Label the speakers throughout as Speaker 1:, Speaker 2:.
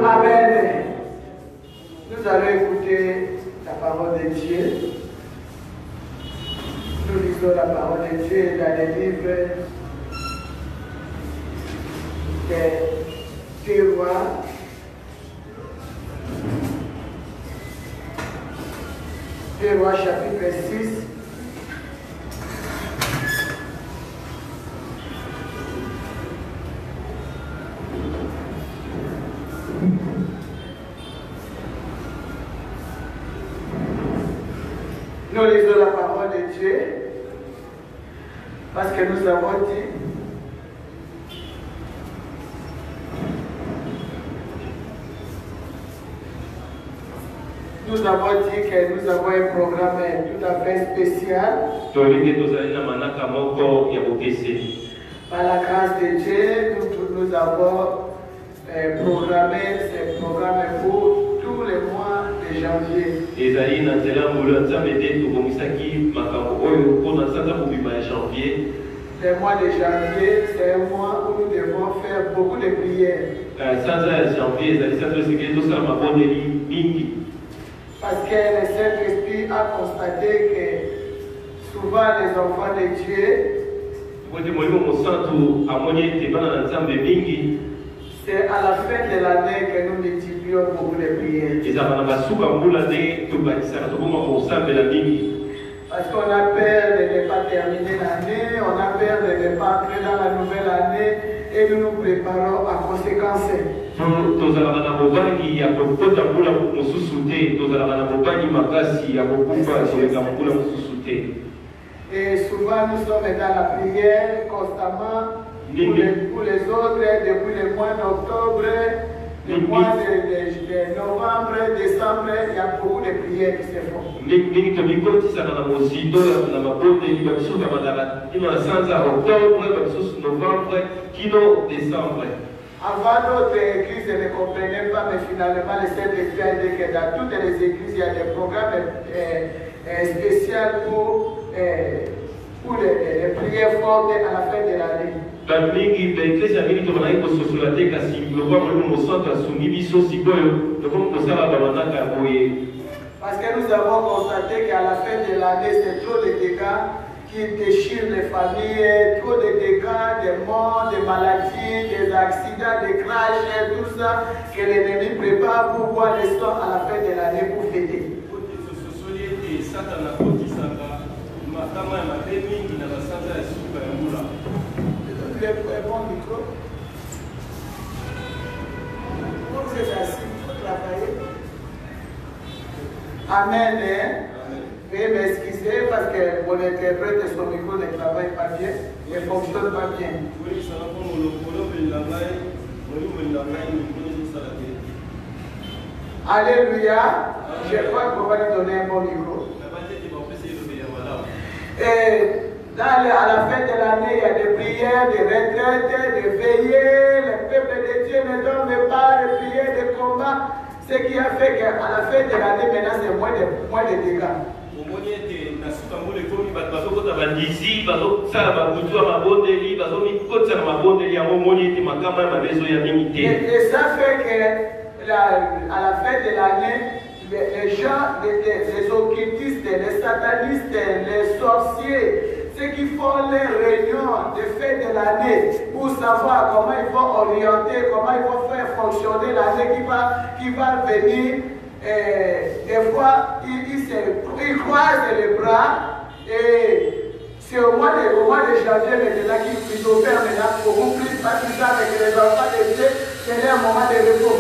Speaker 1: Amen. Nous allons écouter la parole de Dieu. Nous lisons la parole de Dieu dans les livres des Rois. Des Rois chapitre 6. Nous lisons la parole de Dieu parce que nous avons dit que nous avons un programme tout à fait spécial. Par la grâce de Dieu, nous avons programmé ce programme pour tous les mois de janvier. Le mois de janvier, c'est un mois où nous devons faire beaucoup de prières. Parce que le Saint-Esprit a constaté que souvent les enfants de Dieu, c'est à la fin de l'année que nous multiplions beaucoup de prières. Parce qu'on a peur de ne pas terminer l'année, on a peur de ne pas entrer dans la nouvelle année et nous nous préparons à conséquence. Et souvent nous sommes dans la prière constamment pour les autres depuis le mois d'octobre, le mois de novembre, décembre, il y a beaucoup de prières qui se font. Avant, notre église ne comprenait pas, mais finalement, le Saint-Esprit a dit que dans toutes les églises, il y a des programmes spéciaux pour les prières fortes à la fin de l'année. Parce que nous avons constaté qu'à la fin de l'année, c'est trop de dégâts qui déchirent les familles, trop de dégâts, des morts, des maladies, des accidents, des crashs, tout ça, que l'ennemi prépare pour voir les sangs à la fin de l'année pour fêter. Bon micro. Comme vous êtes assis, il faut travailler. Amen. Veuillez m'excuser parce que mon interprète et son micro ne travaille pas bien, ne fonctionne pas bien. Alléluia. Je crois qu'on va lui donner un bon micro. Et à la fin de l'année, il y a des prières, des retraites, des veillées. Le peuple de Dieu ne dorme pas, des prières, des combats. Ce qui a fait qu'à la fin de l'année, maintenant, c'est moins de dégâts. Et ça fait que à la fin de l'année, les gens, les occultistes, les satanistes, les sorciers, ceux qui font les réunions de fin de l'année pour savoir comment il faut orienter, comment il faut faire fonctionner l'année qui va venir. Des fois, ils croisent les bras et c'est au mois de janvier maintenant qu'ils opèrent maintenant pour plus parce qu'ils savent que les enfants de Dieu, c'est un moment de repos.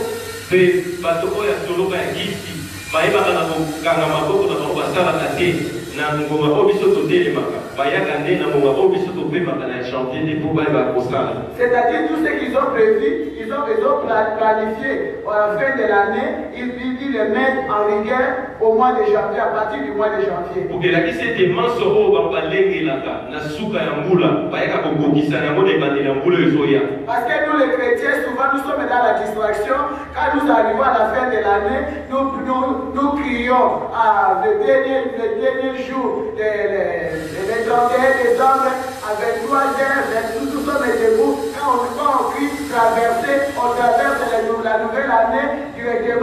Speaker 1: C'est-à-dire tout ce qu'ils ont prévu, ils ont planifié à la fin de l'année, ils le mettent en rigueur au mois de janvier, à partir du mois de janvier. Parce que nous les chrétiens, souvent nous sommes dans la distraction. Quand nous arrivons à la fin de l'année, nous crions le dernier jour, les 31 décembre, avec 3 heures, nous sommes debout. Quand on crie traverser, on traverse la nouvelle année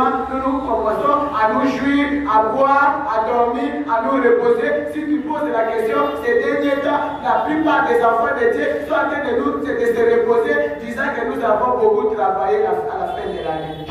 Speaker 1: seulement nous commençons à nous jouir, à boire, à dormir, à nous reposer. Si tu poses la question, ces derniers temps, la plupart des enfants de Dieu sont en train de se reposer, disant que nous avons beaucoup travaillé à la fin de l'année.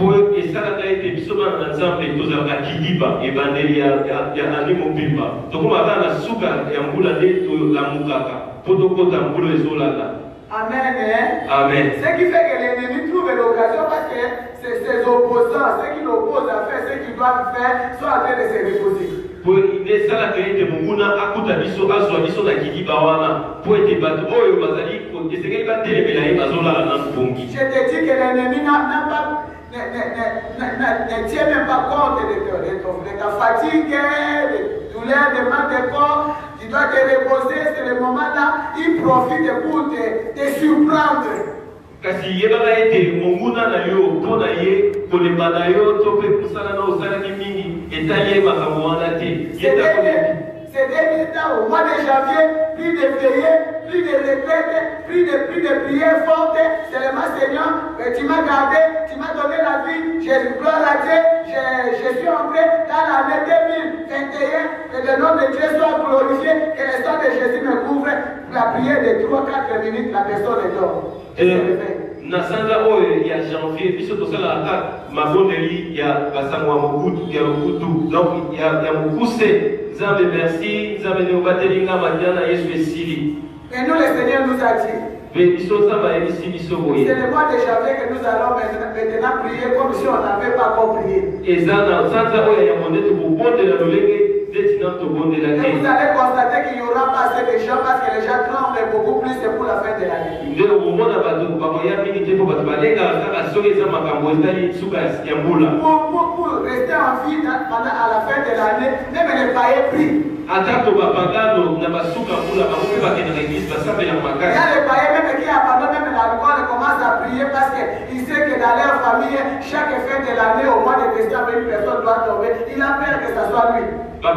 Speaker 1: Amen. Amen. Ce qui fait que l'ennemi trouve l'occasion parce que ses opposants, ceux qui l'opposent à faire ce qu'ils doivent faire, sont en train de se reposer. Je te dis que l'ennemi ne tient même pas compte de ta fatigue, de douleur, de mal de corps. Tu dois te reposer, c'est le moment là, il profite pour te surprendre.
Speaker 2: Kasi yebaka ete monguna na yo pona ye koleba na yo to pe kusala na osala ki mingi etali makambo wana te.
Speaker 1: Ces derniers temps, au mois de janvier, plus de veillées, plus de retraites, plus de prières fortes. Seulement, Seigneur, tu m'as gardé, tu m'as donné la vie. Jésus, gloire à Dieu. Je suis entré dans l'année 2021. Que le nom de Dieu soit glorifié. Que le sang de Jésus me couvre. La prière de 3-4 minutes, la personne est dort.
Speaker 2: Na sanza oyo ya janvier biso tosala ata mabondeli ya basango mokutu ya mokutu donc ya mokuse Nzambe merci Nzambe ne obateli nga madiana Yesu esili.
Speaker 1: Et nous le Seigneur nous a dit.
Speaker 2: C'est
Speaker 1: le mois de janvier que nous allons maintenant prier comme si on n'avait pas compris. Et vous allez constater qu'il n'y aura pas assez de gens parce que les gens tremblent beaucoup plus pour la fin de l'année. Pour rester en vie pendant à la fin de l'année, même les païens prient. Il y a les païens même qui abandonnent même l'alcool et commencent à prier parce qu'ils savent que dans leur famille, chaque fin de l'année, au mois de décembre, une personne doit tomber. Il a peur que ça soit lui. Mais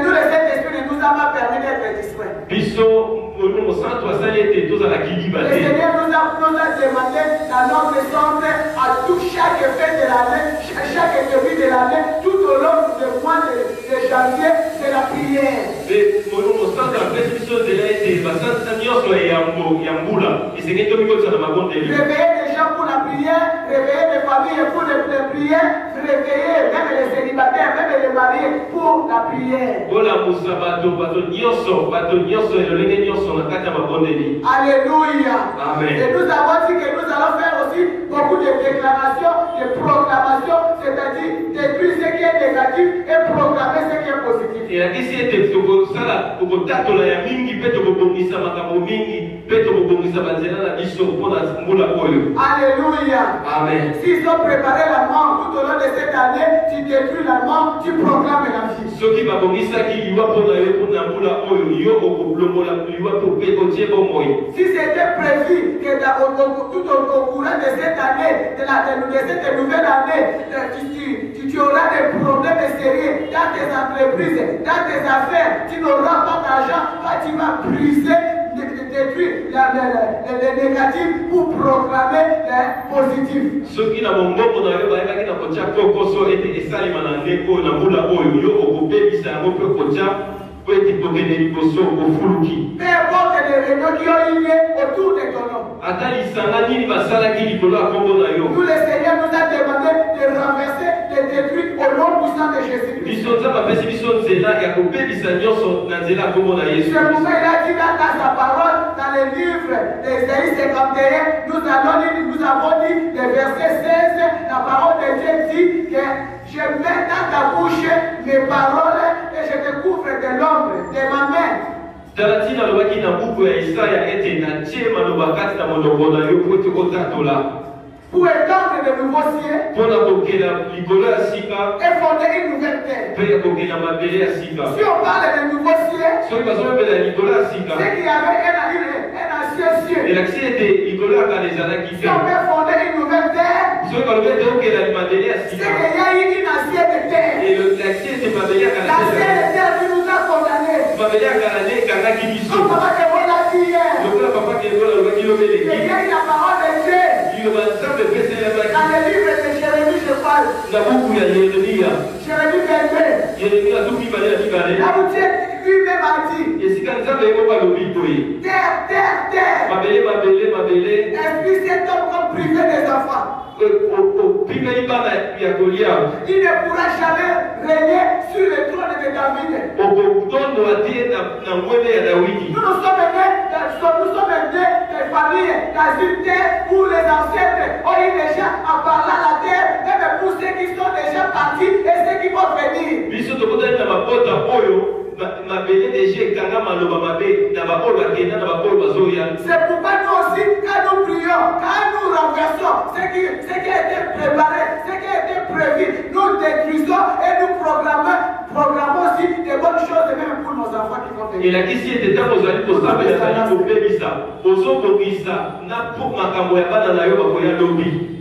Speaker 1: nous, le Saint-Esprit ne nous a pas permis d'être distraits. Le Seigneur nous a demandé dans notre centre à tout chaque fin de l'année, chaque début de l'année, tout au long du mois de janvier, c'est la prière. Réveiller les gens pour la prière, réveiller les familles pour les prières, réveiller même les célibataires, même les mariés pour la prière. Alléluia. Amen. Et nous avons dit que nous allons faire aussi beaucoup de déclarations, de proclamations, c'est-à-dire détruire ce qui est négatif et proclamer ce qui est positif. Alléluia. Amen. S'ils ont préparé la mort tout au long de cette année, tu détruis la mort, tu proclames la vie. Si c'était prévu que tout au courant de cette année, de cette nouvelle année, tu auras des problèmes sérieux dans tes entreprises, dans tes affaires, tu n'auras pas d'argent, tu vas briser, détruire les négatifs pour proclamer les positifs. Peu importe les réunions qui ont eu lieu autour de ton nom. Nous, le Seigneur nous a demandé de renverser, de détruire au nom puissant de Jésus-Christ. Ce moment, il a dit dans sa parole, dans le livre d'Ésaïe 51, nous avons dit, le verset 16, la parole de Dieu dit que je mets dans ta bouche mes paroles et je te couvre de l'ombre de ma main. Pour étendre de nouveaux cieux et fonder une nouvelle terre. Si on parle de nouveaux cieux, c'est qu'il y avait un ancien cieux. Si on veut fonder une nouvelle terre, c'est qu'il y a eu une ancienne terre. L'ancienne terre qui nous a condamnés. Comme papa que vous l'a dit hier.
Speaker 2: na buku ya Yeremia.
Speaker 1: Jérémie 22.
Speaker 2: Yeremia tout qui valait la vie.
Speaker 1: Là où Dieu lui-même a dit.
Speaker 2: Et si quand ça veut pas le vide.
Speaker 1: Terre, terre, terre.
Speaker 2: Mabele.
Speaker 1: Esprit cet homme comme privé des enfants.
Speaker 2: Il ne pourra
Speaker 1: jamais régner sur le trône de David. Nous sommes nés des familles dans une terre où les ancêtres ont eu déjà à parler à la terre, même pour ceux qui sont déjà partis et ceux qui vont venir. C'est pourquoi nous aussi, quand nous prions, quand nous renversons ce qui a été préparé, ce qui a été prévu, nous détruisons et nous programmons aussi des bonnes choses, même pour nos enfants qui vont venir.
Speaker 2: Et la question était dans vos amis pour ça, mais la famille pour faire ça. Aux autres qui ça, n'a pas ma camoya pas dans la yoba pour y aller.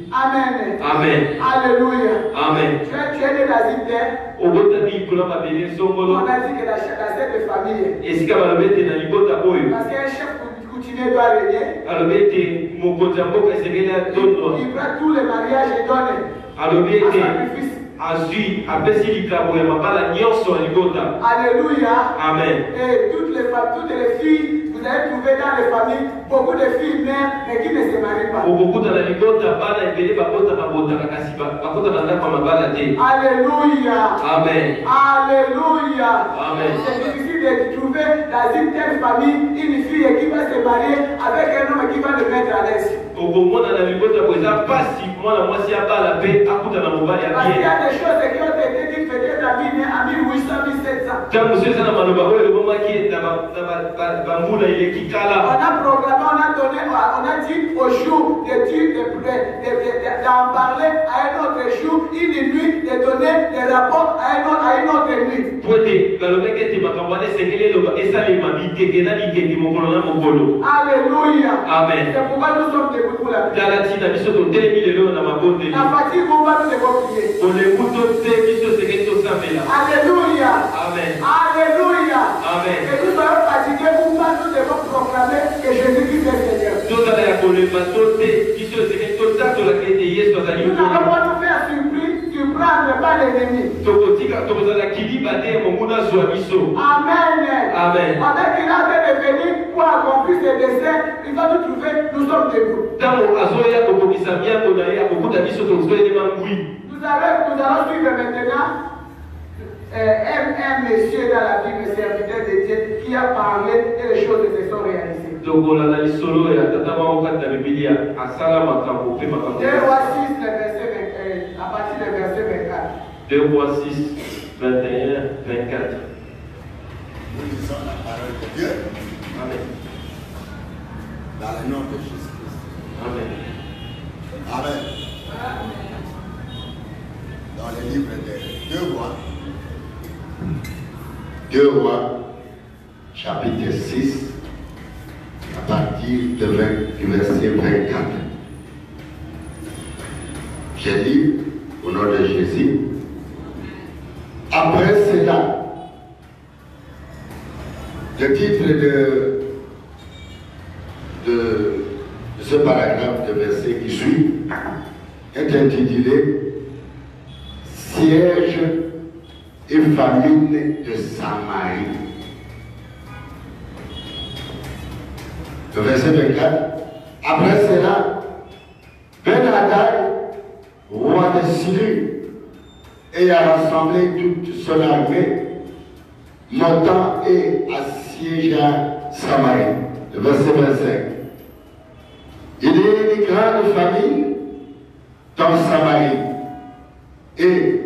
Speaker 1: Amen.
Speaker 2: Amen.
Speaker 1: Alléluia.
Speaker 2: Amen.
Speaker 1: Tu es né dans une terre.
Speaker 2: On a dit que
Speaker 1: dans cette famille.
Speaker 2: Et si on a dit dans l'ibota boy.
Speaker 1: Parce qu'un chef coutumier doit régner.
Speaker 2: Alors mettez mon côté en bas, c'est bien d'autres.
Speaker 1: Il prend tous les mariages et donne.
Speaker 2: Alors mettez Azui, apessilika pour ma bala nyonso libota.
Speaker 1: Alléluia.
Speaker 2: Amen.
Speaker 1: Et toutes les filles, vous allez trouver dans les familles beaucoup de filles mères mais qui ne se marient pas.
Speaker 2: Beaucoup dans la libota bala epele babota babota kasiba. Bakota banda kwa mabala te.
Speaker 1: Alléluia.
Speaker 2: Amen.
Speaker 1: Alléluia.
Speaker 2: Amen.
Speaker 1: C'est difficile de trouver dans une telle famille une fille qui va se marier avec un homme qui va le mettre à l'aise.
Speaker 2: Au moment dans la libota pour ça pas si moi la moitié à bala paix akuta na mobali ya bien.
Speaker 1: Des choses qui ont été dites peut-être en 1800, 1700.
Speaker 2: Quand monsieur Sana Manoba, le moment qui est dans Bamboula, il est qui cala.
Speaker 1: On a programmé, on a dit au jour d'en parler à un autre jour, une nuit, de donner des rapports à une autre nuit. Alléluia.
Speaker 2: Amen.
Speaker 1: C'est pourquoi nous sommes debout pour la prière.
Speaker 2: La
Speaker 1: fatigue, on va nous prier. Alléluia.
Speaker 2: Amen.
Speaker 1: Alléluia.
Speaker 2: Amen.
Speaker 1: Et nous soyons fatigués pour pas nous devons proclamer que Jésus-Christ est Seigneur. Nous n'allons pas nous faire surprendre par l'ennemi. Amen.
Speaker 2: Amen.
Speaker 1: Pendant qu'il a fait venir pour accomplir ses desseins, il va nous trouver, nous sommes debout. Nous allons suivre maintenant un monsieur dans la Bible, serviteur de Dieu, qui a parlé et les choses se sont réalisées.
Speaker 2: 2 Rois 6,
Speaker 1: à partir du verset 24.
Speaker 2: 2 Rois 6, 21, 24.
Speaker 3: Nous lisons la parole de Dieu.
Speaker 2: Amen.
Speaker 3: Dans le nom de Jésus-Christ.
Speaker 2: Amen.
Speaker 3: Amen. Dans le livre de 2 Rois. 2 Rois, chapitre 6, à partir du verset 24. J'ai lu au nom de Jésus. Après cela, le titre de ce paragraphe de verset qui suit est intitulé Siège et famine de Samarie. Le verset 24. Après cela, Ben-Hadad, roi de Syrie, ayant rassemblé toute son armée, montant et assiégea Samarie. Le verset 25. Il y a une grande famine dans Samarie. Et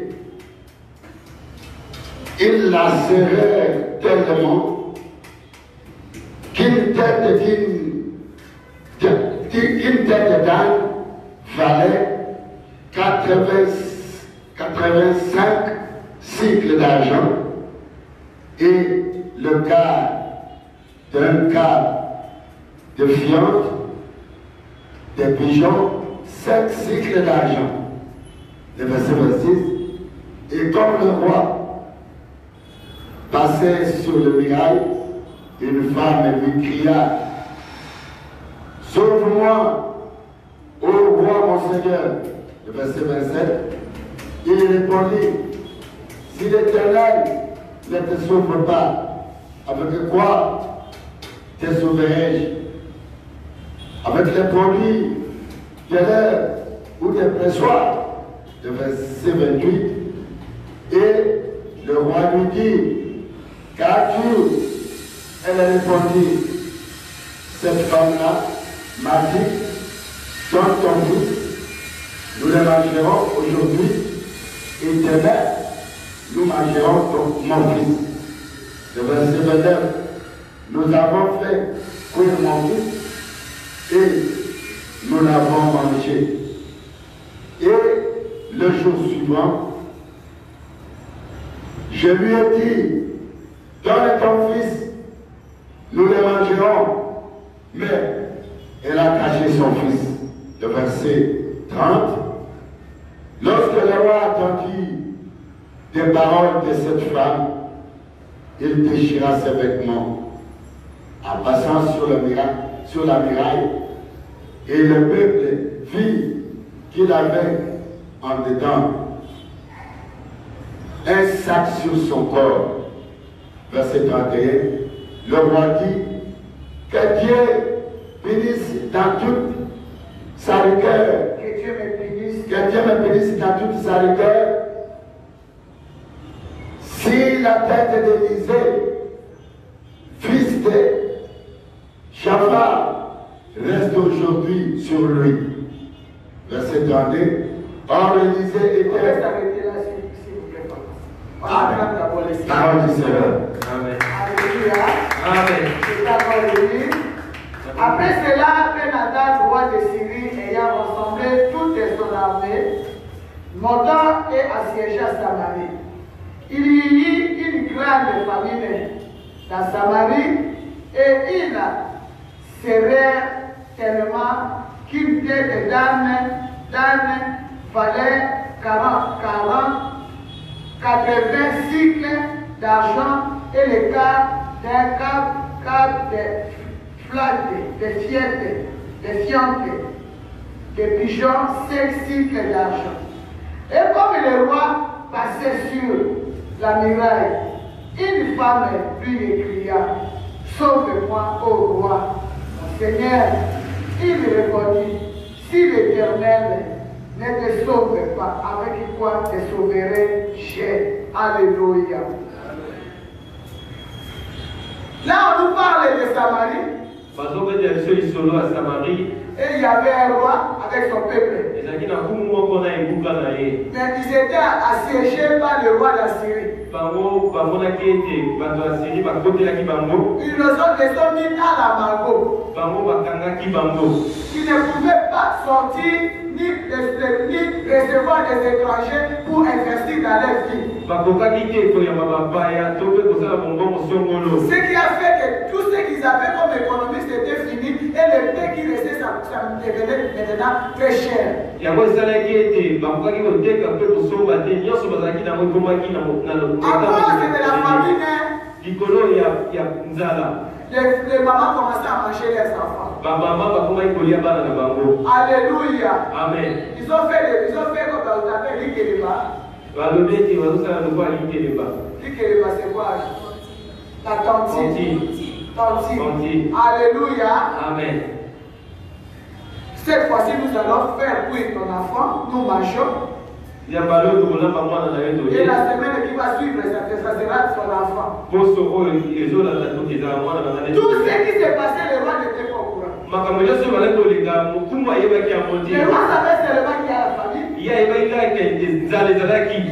Speaker 3: il la serrait tellement qu'une tête d'âne valait 85 cycles d'argent et le quart d'un quart de fiente, des pigeons, 7 cycles d'argent. Le verset 26. Et comme le roi passait sur le mirail, une femme lui cria: Sauve-moi, ô roi mon Seigneur. Le verset 27. Il répondit, si l'Éternel ne te sauve pas, avec quoi te sauverai-je? Avec les produits de l'heure ou des pressoirs. Le verset 28. Et le roi lui dit, qu'as-tu? Elle répondit, cette femme-là m'a dit, donne ton fils, nous le mangerons aujourd'hui, et demain, nous mangerons mon fils. Le verset 29, nous avons fait cuire mon fils, et nous l'avons mangé. Et le jour suivant, je lui ai dit, donne ton fils, nous le mangerons. Mais elle a caché son fils. Le verset 30. Lorsque le roi entendit des paroles de cette femme, il déchira ses vêtements en passant sur la muraille, et le peuple vit qu'il avait en dedans un sac sur son corps. Verset 31. Le roi dit, que Dieu bénisse dans toute sa rigueur.
Speaker 1: Que Dieu me bénisse.
Speaker 3: Que Dieu me bénisse dans toute sa rigueur. Si la tête d'Élisée, fils de Shaphat, reste aujourd'hui sur lui. Verset 32. Or, Élisée était... Parole du Seigneur.
Speaker 2: Amen.
Speaker 1: Alléluia.
Speaker 2: Amen.
Speaker 1: C'est d'accord de lui. Après cela, Ben-Hadad, roi de Syrie, ayant rassemblé toute son armée, monta et assiégea Samarie. Il y eut une grande famine dans Samarie, et ils serrèrent tellement qu'une tête d'âne valait 80 cycles d'argent et le quart d'un cap de flatte, de fientes, de pigeons, 5 cycles d'argent. Et comme le roi passait sur la muraille, une femme lui écria, sauve-moi, ô roi, mon Seigneur. Il répondit, si l'Éternel ne te sauve pas, avec quoi te sauverai-je? Alléluia. Là, on nous parle de Samarie. Et il y avait un roi avec son peuple. Mais ils étaient assiégés par le roi d'Assyrie. Ils les ont mis à la margot. Ils ne pouvaient pas sortir ni recevoir des étrangers pour investir dans leur vie. Ce qui a fait que tout ce qu'ils avaient comme économie c'était fini et le pain qui restait ça devenait maintenant très cher. À cause de la famine, les mamans commençaient à manger leurs enfants. Alléluia.
Speaker 2: Amen.
Speaker 1: Ils ont fait comme on appelle l'Ikeleba. L'Ikeleba c'est quoi? La tantine. Alléluia.
Speaker 2: Amen.
Speaker 1: Cette fois-ci, nous allons faire cuire ton enfant. Nous mangeons. Et la semaine qui va suivre, ça sera son enfant. Tout ce qui s'est passé, le roi n'était pas au courant. Le roi savait seulement qu'il y a la famille. Il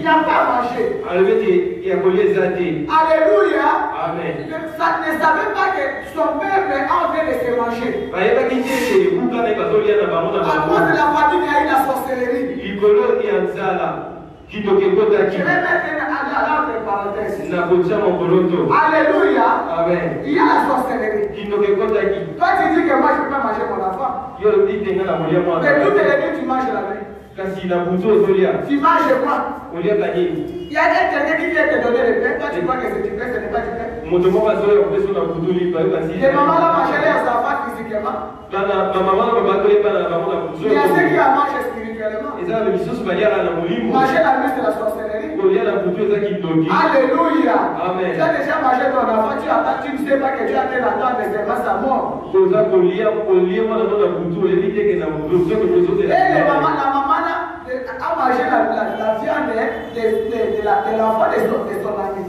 Speaker 1: n'a pas mangé. Alléluia.
Speaker 2: Amen.
Speaker 1: Ça ne savait pas que son peuple est en train de se manger. À cause de la famille, il y a eu la sorcellerie. Je vais mettre une parenthèse. Alléluia.
Speaker 2: Amen.
Speaker 1: Il y a la sorcellerie. Toi, tu dis que moi, je ne peux pas manger mon enfant. Mais toutes les nuits, tu manges la nuit. Tu manges quoi? Il y a quelqu'un qui vient te donner le pain. Toi, tu crois que c'est du pain, ce n'est pas du pain. Les mamans ont mangé leurs enfants physiquement. Il y a ceux qui en mangent spirituellement. spirituellement.
Speaker 2: Et ça, le mission baliaka na molimo.
Speaker 1: Marcher la nuit, c'est la sorcellerie.
Speaker 2: Kolia na butu ezaki ndoki.
Speaker 1: Alléluia.
Speaker 2: Amen.
Speaker 1: Tu as déjà mangé ton enfant, tu ne sais pas que Dieu a fait l'attendre, mais c'est pas sa mort.
Speaker 2: Koza kolia mwana na butu olebi teke na butu que besoin de.
Speaker 1: Et la maman là, a mangé la viande de l'enfant de son ami.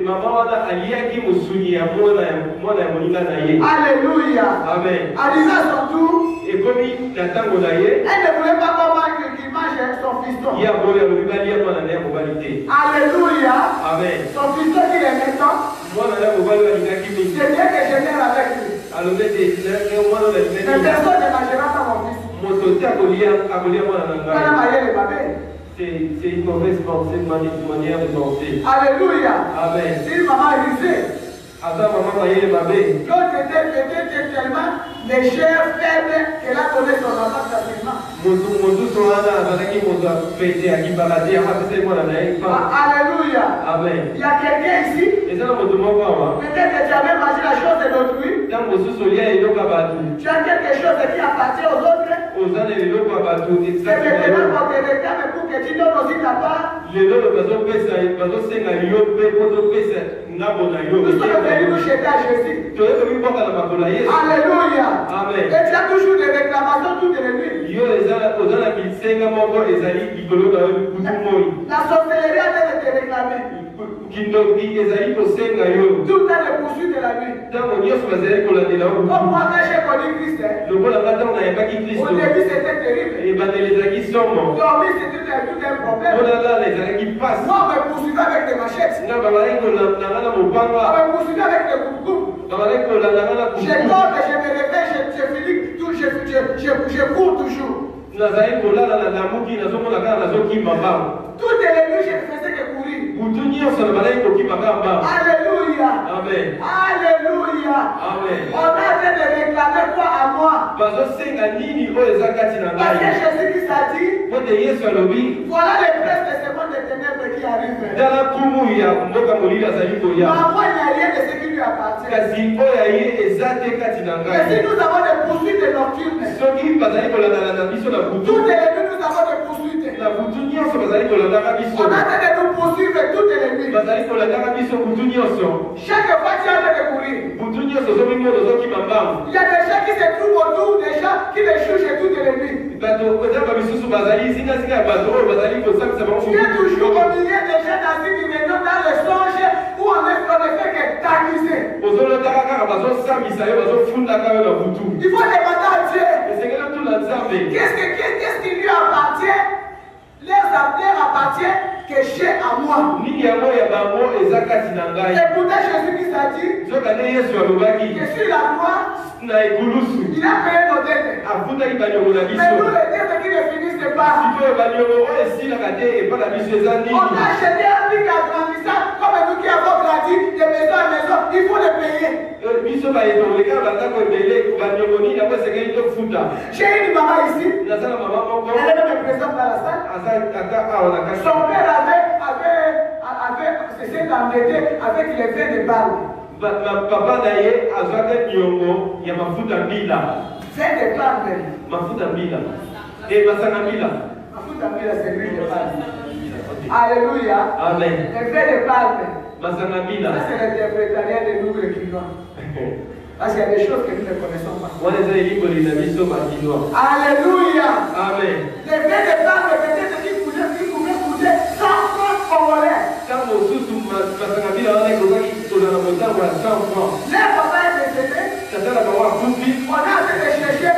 Speaker 2: Maman wana aliaki musuni ya mwana ya moninga na ye.
Speaker 1: Alléluia.
Speaker 2: Amen.
Speaker 1: Arrivé à son tour,
Speaker 2: et comme na tango na ye,
Speaker 1: elle ne voulait pas qu'il mange son fiston.
Speaker 2: ya boya lobali ya mwana na ya mobali te.
Speaker 1: Alléluia.
Speaker 2: Amen.
Speaker 1: Son fiston qu'il aimait tant,
Speaker 2: mwana na mobali alingaki mingi.
Speaker 1: c'est bien que je vienne avec lui.
Speaker 2: Alors mwana na
Speaker 1: Mais personne ne mangera pas mon fils.
Speaker 2: moto te akolia mwana na ngai.
Speaker 1: Voilà ma yelle babé.
Speaker 2: C'est une mauvaise pensée, une manière de penser.
Speaker 1: Alléluia.
Speaker 2: Amen.
Speaker 1: C'est une maman risée.
Speaker 2: Ata maman mayele babé.
Speaker 1: L'autre était tellement légère, faible, qu'elle a donné son enfant facilement.
Speaker 2: Moto soana azalaki moto apete akibaladi akapesa mwana na ye.
Speaker 1: Alléluia.
Speaker 2: Amen.
Speaker 1: Il y a quelqu'un ici.
Speaker 2: Eza na moto moko awa.
Speaker 1: Peut-être que tu as même mangé la chose de l'autrui.
Speaker 2: Ntango mosusu olia eloko ya bato.
Speaker 1: Tu as quelque chose qui appartient aux autres.
Speaker 2: Oza na eloko ya bato.
Speaker 1: C'est maintenant qu'on te réclame pour que tu donnes aussi ta part.
Speaker 2: lelo bazosenga yo mpe po topesa ngambo na yo.
Speaker 1: Nous sommes venus nous jeter à Jésus.
Speaker 2: toyekomi mboka na makolo ya Yesu.
Speaker 1: Alléluia.
Speaker 2: Amen.
Speaker 1: Et tu as toujours des réclamations toutes les nuits.
Speaker 2: yo oza na bisenga moko ezali likolo na yo kutu moi.
Speaker 1: La sorcellerie a de te réclamer.
Speaker 2: kindoki ezali kosenga yo.
Speaker 1: Tout dans les poursuites de la nuit.
Speaker 2: ntango nyonso bazali kolandela yo.
Speaker 1: Comme moi quand j'ai connu Christ,
Speaker 2: lokola nga ntango nayebaki
Speaker 1: au
Speaker 2: Kristo
Speaker 1: début c'était terrible.
Speaker 2: ebandeli ezalaki somo.
Speaker 1: Dormir c'était tout un problème.
Speaker 2: kolala ezalaki pasi.
Speaker 1: Moi on me poursuivait avec des machettes.
Speaker 2: nga bazalaki kolanda nga na
Speaker 1: On
Speaker 2: mopanga.
Speaker 1: me poursuivait avec des coups.
Speaker 2: bazalaki kolanda nga na
Speaker 1: Je dors et je me réveille, je finis tout, je cours toujours.
Speaker 2: nazali kolala na lamuki nazomona kaka nazokima mbango.
Speaker 1: Toutes les nuits je ne faisais que courir.
Speaker 2: butu nyonso na bazali kokima kaka mbango.
Speaker 1: Alléluia.
Speaker 2: Amen.
Speaker 1: Alléluia.
Speaker 2: Amen.
Speaker 1: On a en train de réclamer quoi à moi?
Speaker 2: bazosenga nini oyo eza kati na
Speaker 1: Parce que
Speaker 2: ngai.
Speaker 1: Jésus-Christ a dit,
Speaker 2: po te yesu alobi
Speaker 1: voilà les presses de ce monde de ténèbres qui arrivent.
Speaker 2: tala kumu ya mboka molili azali koya.
Speaker 1: Mais moi, il n'y a rien de ce qui lui appartient.
Speaker 2: kasi oyo ya ye eza te kati na
Speaker 1: Mais si
Speaker 2: ngai.
Speaker 1: nous avons des poursuites nocturnes,
Speaker 2: soki bazali kolandana na biso na butu
Speaker 1: toutes les nuits nous avons des poursuites.
Speaker 2: na butu nyonso bazali kolandaka biso.
Speaker 1: On a en train de nous poursuivre toutes les nuits.
Speaker 2: bazali kolandaka biso butu nyonso.
Speaker 1: Chaque fois tu es en train de courir.
Speaker 2: butu nyonso ozomoni oyo ozokima mbango.
Speaker 1: Il y a des gens qui se trouvent autour des gens qui les jugent toutes les nuits.
Speaker 2: bato eza misusu bazali zingazinga ya bato oyo bazali kosambisa bango.
Speaker 1: Tu es toujours au milieu des gens dans une réunion, dans le songe, où on ne fait que t'accuser.
Speaker 2: ozolotaka kaka bazosambisa yo bazofundaka yo na butu.
Speaker 1: Il faut demander à Dieu,
Speaker 2: esengeli otuna nzambe.
Speaker 1: qu'est-ce qui lui appartient? Leur appartient que j'ai à moi.
Speaker 2: nini yango ya bango eza kati na ngai.
Speaker 1: Et pourtant Jésus-Christ a dit,
Speaker 2: nzoka nde yesu alobaki
Speaker 1: que sur la croix,
Speaker 2: na ekulusu
Speaker 1: il a payé nos dettes.
Speaker 2: afutaki baniongo na
Speaker 1: Mais
Speaker 2: biso.
Speaker 1: nous les dettes qui ne finissent pas.
Speaker 2: sikoyo baniongo oyo esilaka te epa na biso eza
Speaker 1: On
Speaker 2: nini.
Speaker 1: a acheté un truc agrandissant, comme nous qui avons grandi de maison en maison, il faut le payer.
Speaker 2: biso bayeto oleka bandako ebele baniongo nini yango esengeli tofuta.
Speaker 1: J'ai une maman ici,
Speaker 2: naza na mama moko
Speaker 1: elle est même présente dans la salle.
Speaker 2: aza ata awa na kati.
Speaker 1: Son père s'est embêté avec les vins de balle.
Speaker 2: papa na ye azwaka niongo ya mafuta mbila.
Speaker 1: Vins de balle.
Speaker 2: mafuta mbila masanga mbila.
Speaker 1: Mafuta mbila, c'est l'huile de balle. Alléluia.
Speaker 2: amen.
Speaker 1: Les vins de balle.
Speaker 2: masanga mbila.
Speaker 1: Ça, c'est l'interprétariat de nous, les Quinois. Parce qu'il y a des choses que nous ne connaissons pas.
Speaker 2: wana eza elimboli na biso bakinoa.
Speaker 1: Alléluia.
Speaker 2: amen.
Speaker 1: Les vins de balle, peut-être qui pouvaient coûter 100 francs congolais.
Speaker 2: ntango mosusu masanga mbila wana ekozaki kozala motango ya 100 francs.
Speaker 1: Les papas est décédé.
Speaker 2: tata na bango akufi.
Speaker 1: On a essayé de chercher,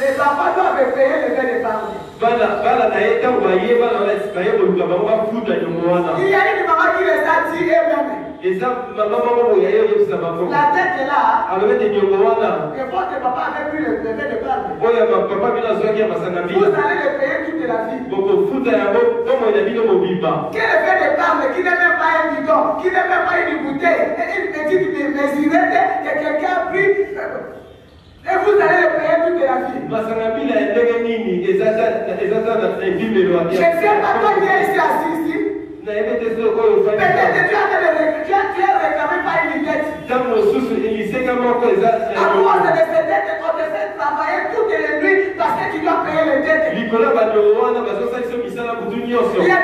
Speaker 1: les enfants doivent payer les vins de balle.
Speaker 2: bana na ye ntango baye bana wana baye koluka bango bafuta niongo wana.
Speaker 1: Il y a une maman qui les a dit elle-même.
Speaker 2: eza mama moko ya ye oyebisa bango.
Speaker 1: La tête est là.
Speaker 2: alobete niongo wana
Speaker 1: Et votre papa avait pris le vin de balle.
Speaker 2: oyo papa bino azwaki ya masanga
Speaker 1: Vous
Speaker 2: mbila.
Speaker 1: allez le payer toute la vie.
Speaker 2: bokofuta yango ntongo na bino mobimba.
Speaker 1: Quel vin de balle qui n'est même pas un bidon, qui n'est même pas une bouteille, et une petite mesurette que quelqu'un a pris. Et vous allez le payer toute la vie.
Speaker 2: masanga mbila ya ndenge nini eza na ebimelo ya
Speaker 1: Je ne sais pas toi qui es ici assis ici.
Speaker 2: nayebi te soki oyo
Speaker 1: Peut-être que tu as réclamé pas une dette.
Speaker 2: ntango mosusu lisenga moko eza
Speaker 1: À cause de ces dettes, on te fait travailler toutes les nuits parce que tu dois payer les dettes.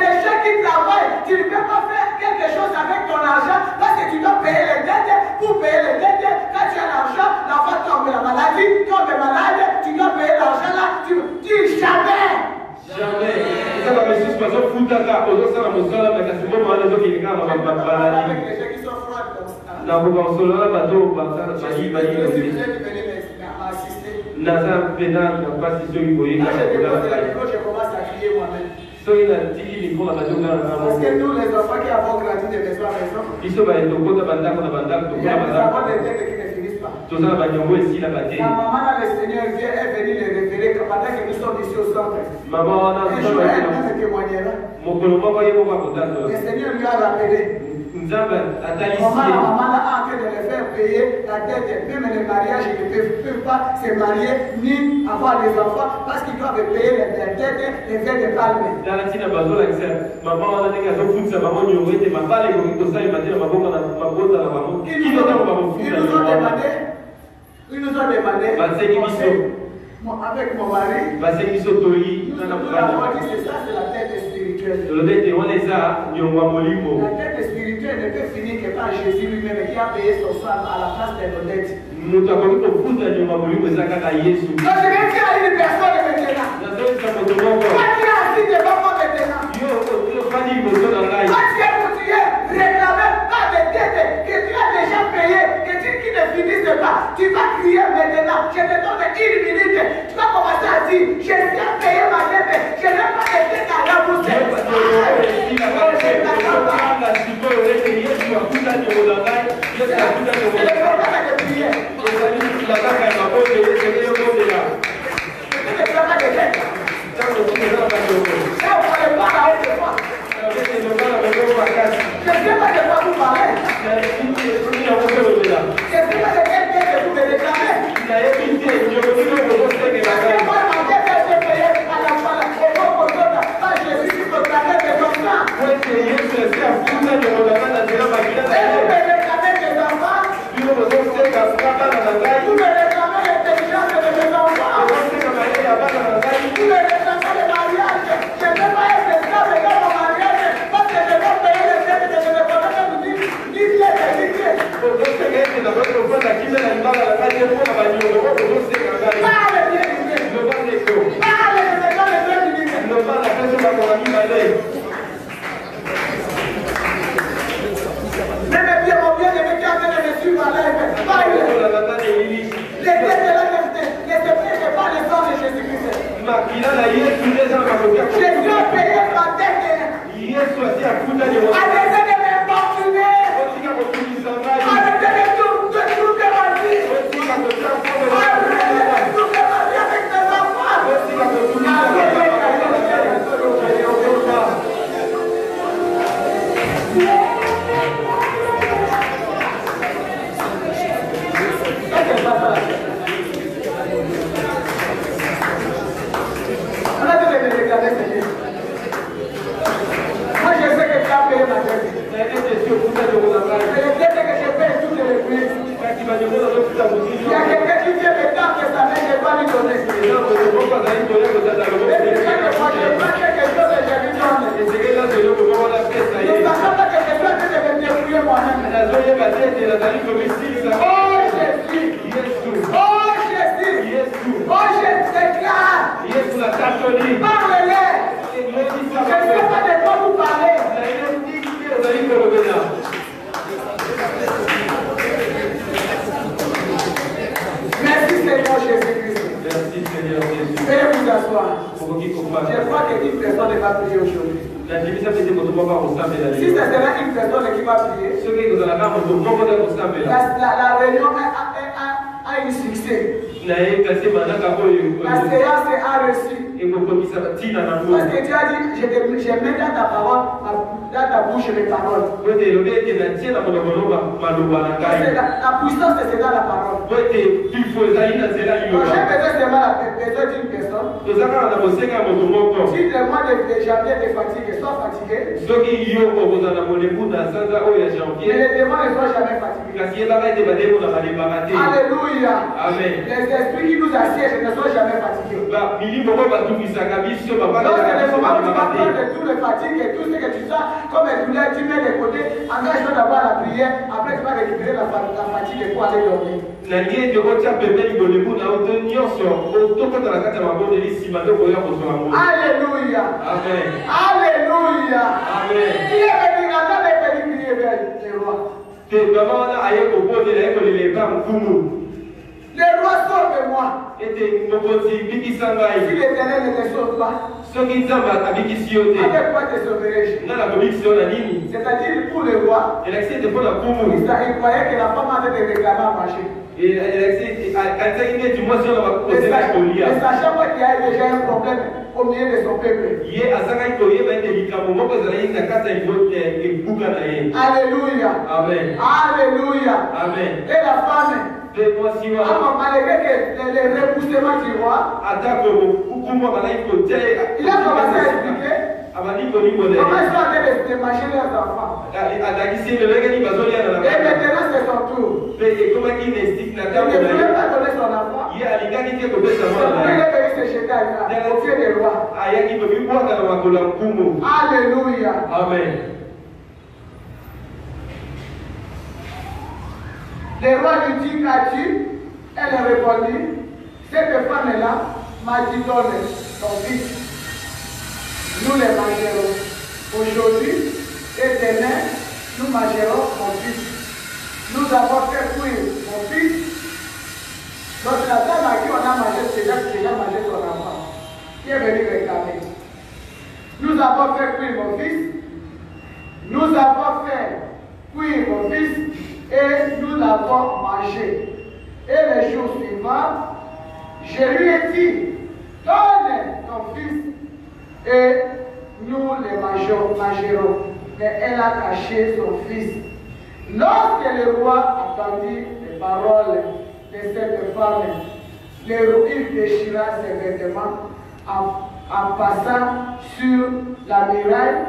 Speaker 1: des gens qui travaillent, tu ne peux pas faire quelque chose avec ton argent parce que tu dois payer les dettes. Pour payer les dettes, quand tu as l'argent, l'enfant tombe la maladie, tombe malade, tu dois payer l'argent là, tu jamais.
Speaker 2: Jamais. Ça va me suivre parce que foutaka, aux autres ça va me sola, mais quand c'est bon, les autres qui regardent ma maladie.
Speaker 1: Avec les gens qui sont froids comme ça.
Speaker 2: Na kukonsola bateau basa
Speaker 1: Je suis
Speaker 2: bayi
Speaker 1: venu
Speaker 2: bayi.
Speaker 1: m'assister.
Speaker 2: Naza pena na pasi so iboye
Speaker 1: Quand
Speaker 2: ka
Speaker 1: je dépose
Speaker 2: kola
Speaker 1: la
Speaker 2: kai.
Speaker 1: micro, je commence à crier moi-même.
Speaker 2: So ina tiki ni kola bateau na na.
Speaker 1: Parce que nous, les enfants qui avons grandi de maison à maison,
Speaker 2: Iso ba ndo kota bandako na bandako
Speaker 1: il y
Speaker 2: kola
Speaker 1: a des enfants
Speaker 2: bandako.
Speaker 1: de tête qui ne finissent pas.
Speaker 2: To sana ba nyongo esi la bate.
Speaker 1: La maman, là, le Seigneur vient, est venu les révéler que pendant que nous sommes ici au centre.
Speaker 2: Mama wana
Speaker 1: Un jour, elle me témoignera.
Speaker 2: mokolo moko ye moko kotato.
Speaker 1: Le Seigneur lui a rappelé.
Speaker 2: Nzamba atalisi.
Speaker 1: Comment la maman là a en train de les faire payer la dette. Même les mariages, ils ne peuvent pas se marier ni avoir des enfants parce qu'ils doivent payer les dettes, les frais de palme.
Speaker 2: Dala tina bazola kisa mama wana ndenge azofutisa bango nyongo ete mabala ekoki kosalema te na maboko na mabota na bango. Kino ntango bakofuta.
Speaker 1: Ils nous ont demandé, avec mon mari,
Speaker 2: basengi biso toyi
Speaker 1: nous
Speaker 2: na
Speaker 1: avons
Speaker 2: mokanda.
Speaker 1: dit c'est ça, c'est la dette spirituelle.
Speaker 2: tolobi ete wana eza nyongo ya molimo.
Speaker 1: La dette spirituelle ne peut finir que par Jésus lui-même qui a payé son sang à la place de nos dettes.
Speaker 2: Moto akoki kofuta nyongo ya molimo eza kaka Yesu.
Speaker 1: Donc je vais dire à une personne maintenant.
Speaker 2: Nazoyebisa moto moko.
Speaker 1: Toi qui es assis devant moi maintenant.
Speaker 2: Yo ofandi liboso na ngai.
Speaker 1: Toi qui es réclamé par des dettes que tu as déjà payées, qui ne finissent pas. Tu vas crier maintenant. Je te donne une minute. Tu vas commencer à dire, je viens payer ma dette. Je n'ai pas de dette à rembourser. Alléluia. Alléluia.
Speaker 2: Amen.
Speaker 1: Les esprits qui nous assiègent ne sont jamais fatigués.
Speaker 2: Ba mili moko ba tubisa kabisa ba
Speaker 1: Donc, c'est le
Speaker 2: ba
Speaker 1: moment où tu vas
Speaker 2: ba
Speaker 1: prendre toutes les fatigues et tout ce que tu sens comme une douleur, tu mets de côté, engage-toi d'abord à la prière, après tu vas récupérer la fatigue pour aller dormir.
Speaker 2: Nangie de kocha pembeni bolebu na oto nyonso otoko na kata mabondeli sima ndo koya kozwa ngo.
Speaker 1: Alléluia.
Speaker 2: Amen.
Speaker 1: Alléluia.
Speaker 2: Amen.
Speaker 1: Il est venu, attends, il est venu prier vers les rois.
Speaker 2: Te baba wana aye kobondela aye kolele ba mfumu.
Speaker 1: Les rois sauve-moi.
Speaker 2: Ete mokonzi bikisa ngai.
Speaker 1: Si l'Éternel ne te sauve pas,
Speaker 2: Soki nzamba abikisi yo te.
Speaker 1: avec quoi te sauverai-je?
Speaker 2: Nga na kobikisi yo na nini?
Speaker 1: C'est-à-dire pour le roi,
Speaker 2: Elakisi ete mpo na mfumu.
Speaker 1: il croyait que la femme avait des réclamés à manger.
Speaker 2: Elakisi kanisaki neti mwasi wana bakozela kolia.
Speaker 1: Ne sachant pas qu'il y a déjà un problème au milieu de son peuple.
Speaker 2: Ye azangaki koyeba ete likambo moko ezalaki na kati ya ebuka na ye.
Speaker 1: Alléluia.
Speaker 2: Amen.
Speaker 1: Alléluia.
Speaker 2: Amen.
Speaker 1: Et la femme,
Speaker 2: Mpe mwasi wana
Speaker 1: malgré que les repoussements du roi,
Speaker 2: atako hukumu abalaki kotia
Speaker 1: il a commencé à expliquer
Speaker 2: abandi kolimbola
Speaker 1: comment ils sont en train de manger leurs enfants.
Speaker 2: alakisi lolenge nini bazolia na
Speaker 1: Et maintenant, c'est son tour.
Speaker 2: mpe ekomaki na estik na
Speaker 1: Il ne
Speaker 2: ntango na
Speaker 1: pouvait
Speaker 2: ye
Speaker 1: pas donner son enfant.
Speaker 2: ye alingaki te kopesa
Speaker 1: C'est
Speaker 2: mwana
Speaker 1: pourquoi
Speaker 2: na
Speaker 1: il
Speaker 2: ye
Speaker 1: est venu se jeter au pied des rois.
Speaker 2: ayaki komibwaka na makolo ya mpumu.
Speaker 1: Alléluia.
Speaker 2: Amen.
Speaker 1: Le roi lui dit, qu'as-tu? Elle a répondu, cette femme-là m'a dit, donne ton fils. Nous les mangerons aujourd'hui et demain, nous mangerons mon fils. Nous avons fait cuire mon fils. Donc la dame à qui on a mangé, c'est déjà mangé son enfant, qui est venu réclamer. Nous avons fait cuire mon fils. Nous avons fait cuire mon fils et nous l'avons mangé. Et les jours suivants, je lui ai dit, donne ton fils et nous le mangerons. Mais elle a caché son fils. Lorsque le roi entendit les paroles de cette femme, le roi déchira ses vêtements en passant sur la muraille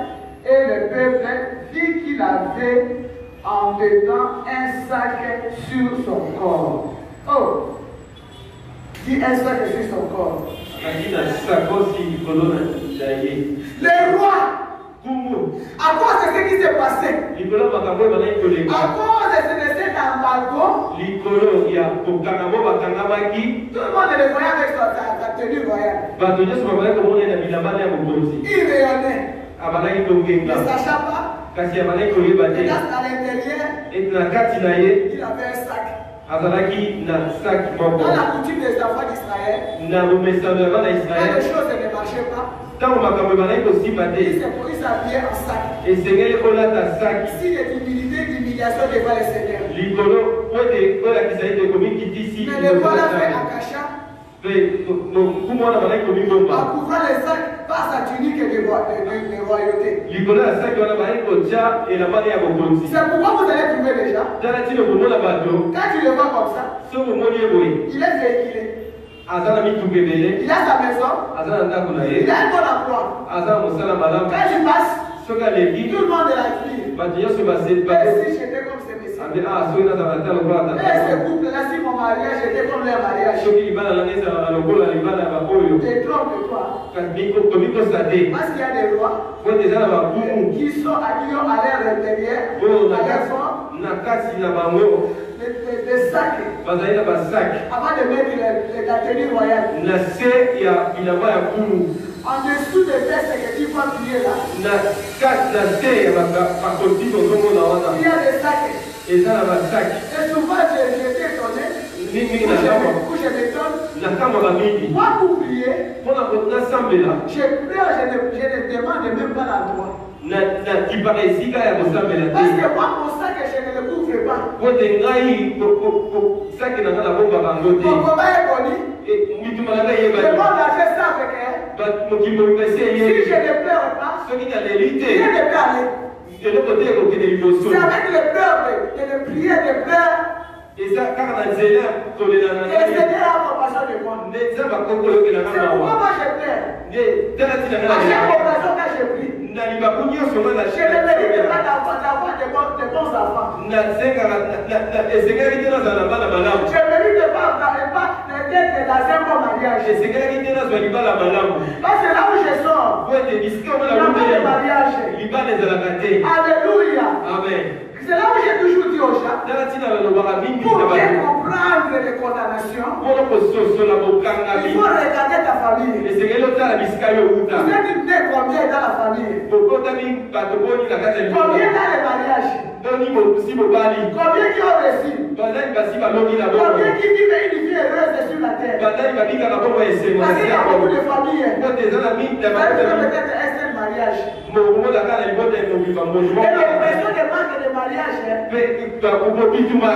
Speaker 1: et le peuple vit qu'il avait en dedans un sac sur son corps. Oh, dit un sac sur son corps. Le roi, à cause de ce qui s'est passé, à cause de cet embargo, tout le monde le voyait avec sa tenue royale. Il rayonnait. Ne sachant pas, à l'intérieur, il avait un sac. Dans la coutume des enfants d'Israël, quand les choses ne marchaient pas, ils s'habillaient en sac. Signe d'humiliation devant le Seigneur. Mais le roi l'a fait en cachant, en couvrant les sacs par sa tunique de royauté. C'est pourquoi vous allez trouver les gens, quand tu le vois comme ça, il est véhiculé. Il a sa maison, il a un bon emploi. Quand il passe, tout le monde est la fille. Et si j'étais comme ces messieurs, et ce couple-là, si mon mariage était comme leur mariage, détrompe-toi. Parce qu'il y a des rois qui sont habillés à l'air intérieur, à l'air fort, des sacs, avant de mettre la tenue royale. En dessous des vestes que tu vois plier là, il y a des sacs. Et souvent, j'étais étonné, où je m'étonne, moi pour prier, je pleure, je ne demande même pas l'endroit. Parce que moi, mon sac, je ne le couvre pas. Mon combat est connu. Le monde a fait ça avec elle. Si je ne pleure pas, rien ne peut aller. C'est avec le peuple de prier, de pleurer. Et le Seigneur a compassion de moi. C'est pourquoi moi je pleure. À chaque occasion quand je prie, je ne mérite pas d'avoir de bons enfants. Je ne mérite pas peut-être dans un bon mariage.
Speaker 2: Et c'est quelqu'un qui est dans le Liban, la madame.
Speaker 1: Parce que là où je sors,
Speaker 2: Vous êtes discret, on
Speaker 1: il
Speaker 2: a
Speaker 1: n'y a
Speaker 2: la
Speaker 1: pas de mariage.
Speaker 2: Liban est à la gâtée.
Speaker 1: Alléluia.
Speaker 2: Amen.
Speaker 1: C'est là où j'ai toujours dit aux gens,
Speaker 2: Dans la tine, on va bien
Speaker 1: pour bien comprendre les condamnations,
Speaker 2: pour le poste sur la boca,
Speaker 1: il faut regarder ta famille.
Speaker 2: et c'est que l'autre a la biscaille au bout.
Speaker 1: Vous êtes né combien dans la famille?
Speaker 2: Pourquoi t'as mis pas de bonne la case?
Speaker 1: Combien dans les mariages?
Speaker 2: Si mon bali.
Speaker 1: Combien qui ont réussi?
Speaker 2: Pendant il va si ballon la bonne.
Speaker 1: Combien qui vivent une vie heureuse sur la terre?
Speaker 2: Pendant il va bien la bonne et c'est moi.
Speaker 1: Parce qu'il y a beaucoup de familles.
Speaker 2: Quand des amis,
Speaker 1: Peut-être un seul mariage.
Speaker 2: mon la case est bonne et mon vivant.
Speaker 1: Et l'oppression des manques de mariage.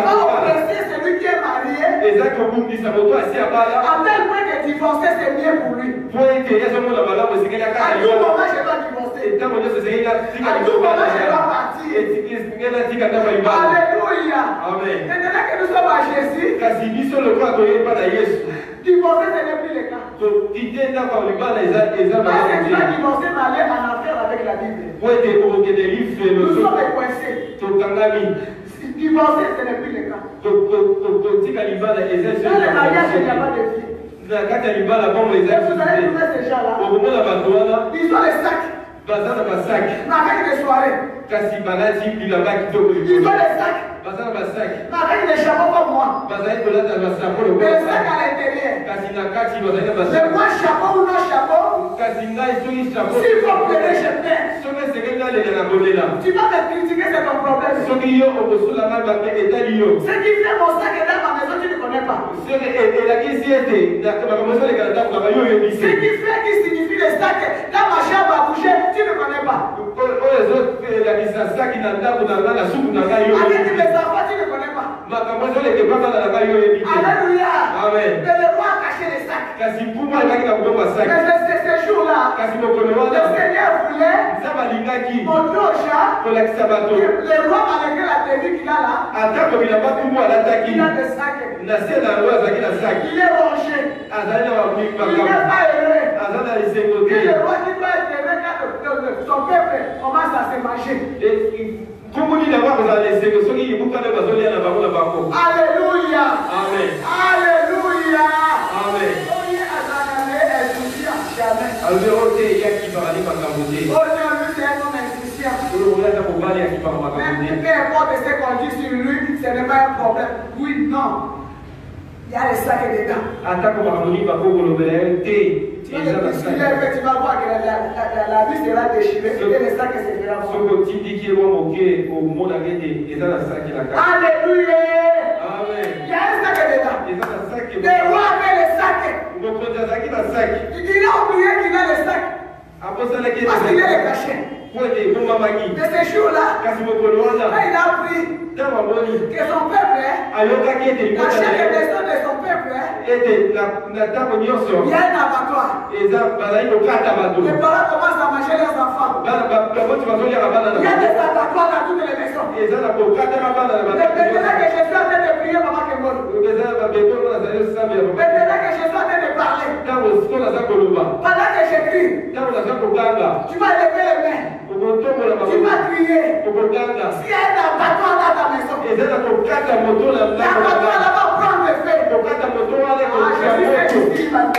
Speaker 1: Quand oppresser celui qui est marié, à tel point que divorcer c'est mieux pour lui. À tout moment je dois divorcer. À tout moment je dois partir. Alléluia.
Speaker 2: Amen.
Speaker 1: Maintenant que nous sommes à Jésus, divorcer ce n'est plus le cas. Parce que tu vas divorcer, mais aller en affaire avec la Bible. Nous sommes coincés. Divorcer, ce n'est plus le cas. Dans le mariage, il n'y a pas de vie. Et vous allez trouver ces gens-là. Ils ont les sacs. Mais avec des soirées. Ils ont les sacs. Mais avec des chapeaux comme moi. Des sacs à l'intérieur. Mais moi, chapeau ou non chapeau, s'il faut pleurer, je pleure. Tu vas me critiquer, c'est ton problème. Ce qui fait mon sac est dans ma maison, tu ne connais pas. Ce qui fait, qui signifie le sac dans ma chambre à bouger, tu ne connais pas. Avec mes enfants, tu ne connais pas. Alléluia.
Speaker 2: Amen.
Speaker 1: Mais le roi a caché les sacs. Mais ce jour-là, le Seigneur voulait montrer aux gens que le roi, malgré la tenue qu'il a là, il a des sacs. Il est rongé. Il n'est pas heureux. Et le roi qui doit être heureux quand son peuple commence à se manger. Alléluia.
Speaker 2: Amen.
Speaker 1: Alléluia.
Speaker 2: Amen.
Speaker 1: Jamais. Même peu importe ce qu'on dit sur lui, ce n'est pas un problème. Oui, non. Il y a les sacs dedans. Tu vas voir que la vie sera déchirée et les sacs se feront. Alléluia. Il y a un sac dedans. Le roi avait les sacs. Il a oublié qu'il a les sacs. Parce qu'il est le cachet. Mais ce jour-là, quand il a appris que son peuple, dans chaque maison de son peuple, il y a un abattoir. Les parents commencent à manger leurs enfants. Il y a des abattoirs dans toutes les maisons. Maintenant que je suis en train de prier, maman Kemon. Maintenant que je suis en train de parler. Pendant que j'écris, tu vas lever les mains. Tu vas crier. S'il y a un abattoir dans ta maison, l'abattoir là-bas prendre le feu. Je suis maman,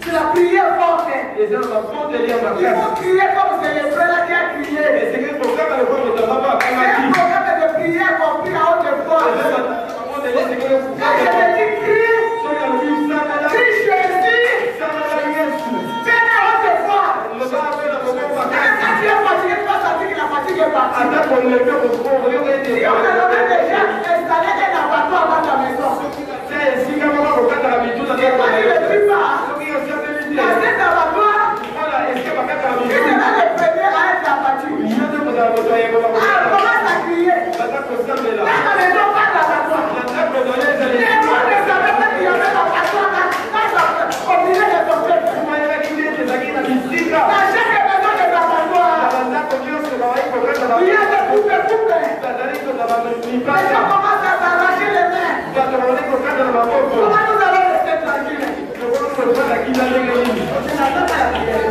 Speaker 1: tu l'as prié fort. Il faut crier comme c'est le frère là qui a crié. C'est un programme de prière compris à haute voix. Quand je te dis crie, crie Jésus. Fais à haute voix. Quand tu es fatigué, tu vas sentir que la fatigue est partie. Si on a donné déjà installé un abattoir dans ta maison, si toi tu ne suis pas, dans cet abattoir, tu seras le premier à être abattu. Commence à crier. Dans ta maison, pas d'abattoir. Les gens ne savaient pas qu'il y avait l'abattoir au milieu de ton peuple. Dans chaque maison des abattoirs, il y a des poupées. Les gens commencent à s'arracher les mains. Comment nous allons rester tranquilles? Je n'attends pas la prière.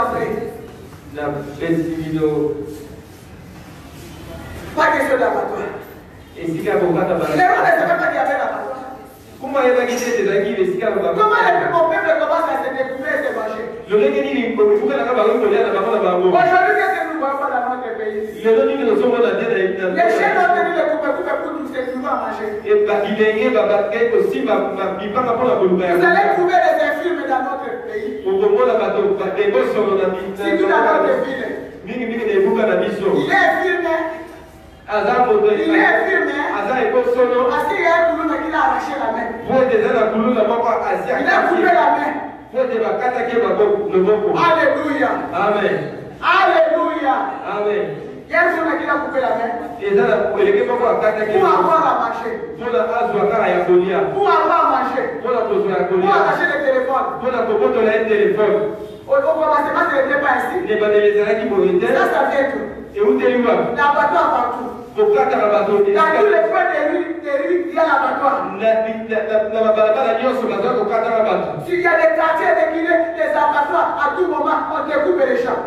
Speaker 1: janvier.
Speaker 2: La Bessimino.
Speaker 1: Pas question d'abattoir.
Speaker 2: Et si la bocata va.
Speaker 1: Les gens ne savaient pas qu'il y avait l'abattoir.
Speaker 2: Comment il va quitter des aguilles et si la bocata?
Speaker 1: Comment mon peuple commence à se découvrir et se manger?
Speaker 2: Le Régani, il faut que la cabaret de la baba.
Speaker 1: Aujourd'hui, qu'est-ce que nous voyons pas dans notre pays?
Speaker 2: Les gens qui sont dans la tête.
Speaker 1: Les chiens ont tenu les coupes pour tous ces nouveaux à manger.
Speaker 2: Et il est aussi,
Speaker 1: Vous allez trouver des infirmes dans notre pays.
Speaker 2: au moment la bateau, des gosses sur la vie.
Speaker 1: C'est tout dans notre ville.
Speaker 2: Il est infirme.
Speaker 1: Il est infirme. Parce qu'il y a un boulot qui a arraché la main. Il a coupé la main. Alléluia.
Speaker 2: Amen.
Speaker 1: Alléluia.
Speaker 2: Amen.
Speaker 1: Il y a un boulot qui a coupé la main. Pour avoir à marcher. Pour avoir à manger. Pour attacher le téléphone. Au commencement, ce n'était pas ainsi. Ça, ça vient tout. L'abattoir partout. Dans tous les coins des rues, il y a l'abattoir. S'il y a des quartiers déclinés, des abattoirs, à tout moment, on découpe les champs.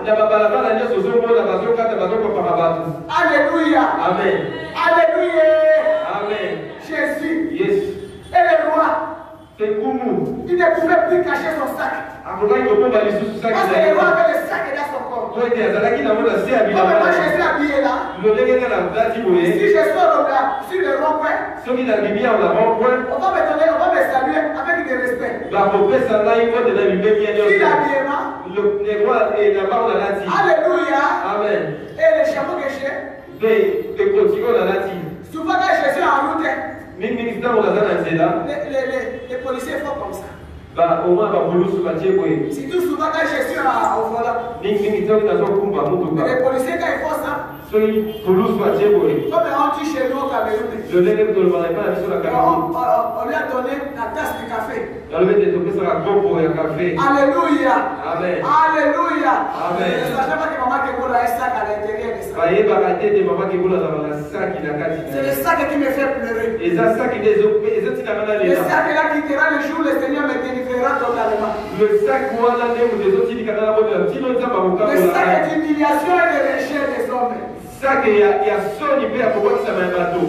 Speaker 1: Alléluia.
Speaker 2: Amen.
Speaker 1: Alléluia.
Speaker 2: Amen.
Speaker 1: Jésus.
Speaker 2: Yes.
Speaker 1: Et le roi,
Speaker 2: C'est Kumu.
Speaker 1: il ne pouvait plus cacher son sac. Parce que le roi avait le sac dans son corps. Comme moi, je suis habillé là. Si je sors là, sur le rond-point, on va me saluer avec du respect. Si l'habillement, alléluia.
Speaker 2: Amen.
Speaker 1: Et les chameaux que j'ai, souvent quand je suis en route, les policiers font comme ça. Surtout souvent quand je suis au volant. Les policiers quand ils font ça, comme on dit chez nous au Cameroun, on lui a donné la tasse de café. Alléluia.
Speaker 2: Amen.
Speaker 1: Alléluia.
Speaker 2: Amen.
Speaker 1: Je ne savais pas que maman Kebola a un sac à l'intérieur de ça. C'est le sac qui me fait pleurer. Le sac là qui quittera le jour où le Seigneur me délivrera totalement. Le sac d'humiliation et de rejet des hommes.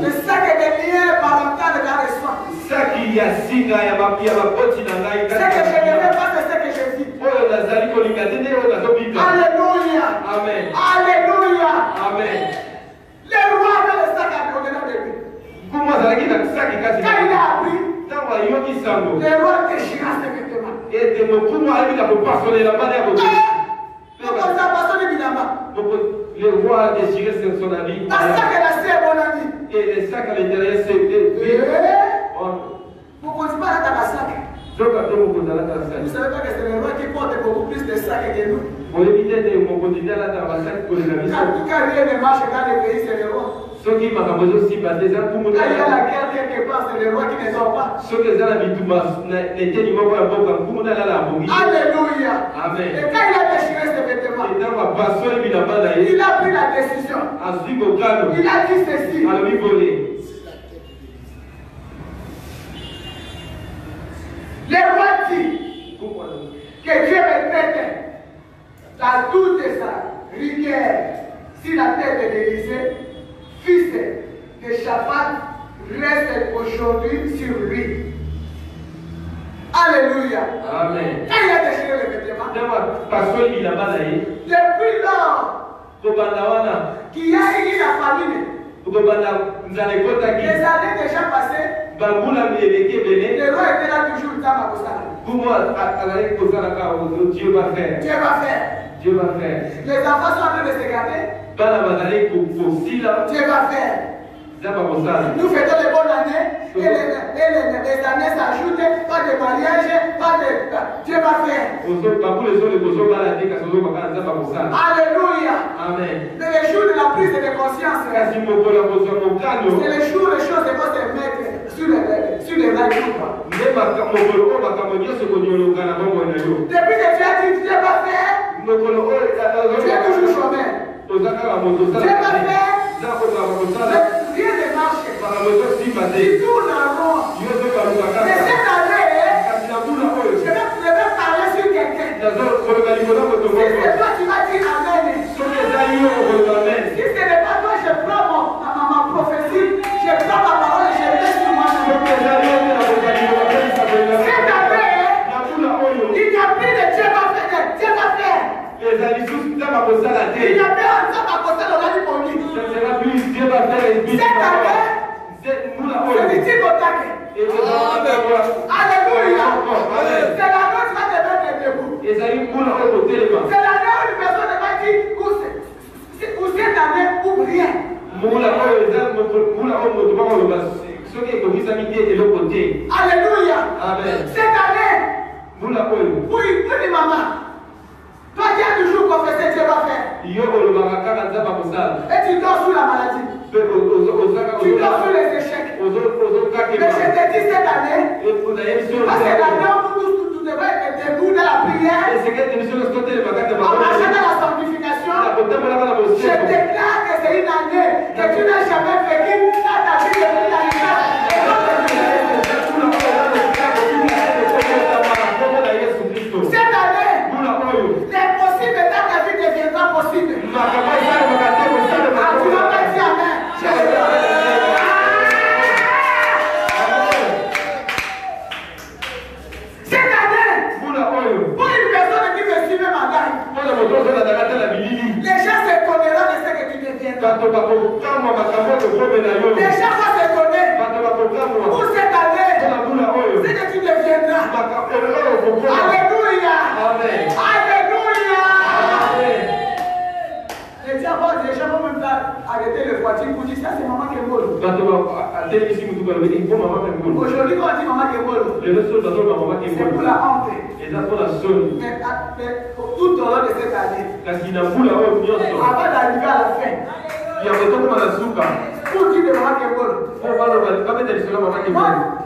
Speaker 1: Le sac de liens parentaux de la reçoit. Ce que je ne veux pas, c'est ce que je vis. Alléluia.
Speaker 2: Amen.
Speaker 1: Alléluia.
Speaker 2: Amen.
Speaker 1: Le roi avait le sac au-delà de lui. Quand il a appris, le roi déchira ses vêtements.
Speaker 2: Le roi a déchiré son habit.
Speaker 1: Parce que la sœur, mon ami.
Speaker 2: Et les sacs à l'intérieur, c'est.
Speaker 1: Vous ne connaissez pas la sac. Vous ne savez pas que c'est le roi qui porte beaucoup plus de sacs que nous. En tout cas, rien ne marche dans le pays, c'est le roi. Quand il y a la guerre quelque part, c'est le roi qui ne sort pas. Alléluia.
Speaker 2: Amen.
Speaker 1: Et quand il a déchiré ses vêtements, il a pris la décision. Il a dit ceci. Le roi dit que Dieu me traite dans toute sa rigueur sur la tête d'Élisée, fils de Shaphat, reste aujourd'hui sur lui. Alléluia.
Speaker 2: Amen.
Speaker 1: Quand il a déchiré les vêtements, depuis lors qu'il y a eu la famine, les années déjà passées, le roi était là toujours dans ma Dieu va faire.
Speaker 2: Dieu va faire.
Speaker 1: Les enfants sont en train de se garder. Dieu va faire. Nous faisons les bonnes années et les années s'ajoutent, pas de mariage, pas de... Dieu va faire. Alléluia.
Speaker 2: Amen.
Speaker 1: C'est le jour de la prise de conscience. C'est le jour où les choses vont se mettre sur les rails. Depuis que tu as dit Dieu va faire, tu es toujours chômeur. Dieu va faire. Rien ne marche. Il tourne en rond. Mais cette année, je vais parler sur quelqu'un. C'est pas C'est du type au taquet. Alléluia. C'est la note qui va te mettre debout. C'est l'année où une personne ne va dire où cette année ou rien. Alléluia. Cette année, oui, maman. Toi qui as toujours confessé, Dieu va faire. Et tu dors sous la maladie. Tu dors sous les échecs. Mais je te dis cette année, parce que l'année où tu devrais être debout dans la prière, en marchant dans la sanctification, je déclare que c'est une année que tu n'as jamais vécu dans ta vie depuis la naissance. Cette année, l'impossible dans ta vie deviendra possible. Tu vas pas dire amen. Cette année, pour une personne qui me suit même en live, les gens s'étonneront de ce que tu deviendras. Les gens vont s'étonner pour cette année, ce que tu deviendras. Alléluia. Alléluia. Les gens vont même arrêter le voiture pour dire ça, c'est maman qui est molle. Aujourd'hui, quand on dit maman qui est molle, c'est pour la honte. Mais tout au long de cette année, avant d'arriver à la fin, pour dire de maman qui est molle.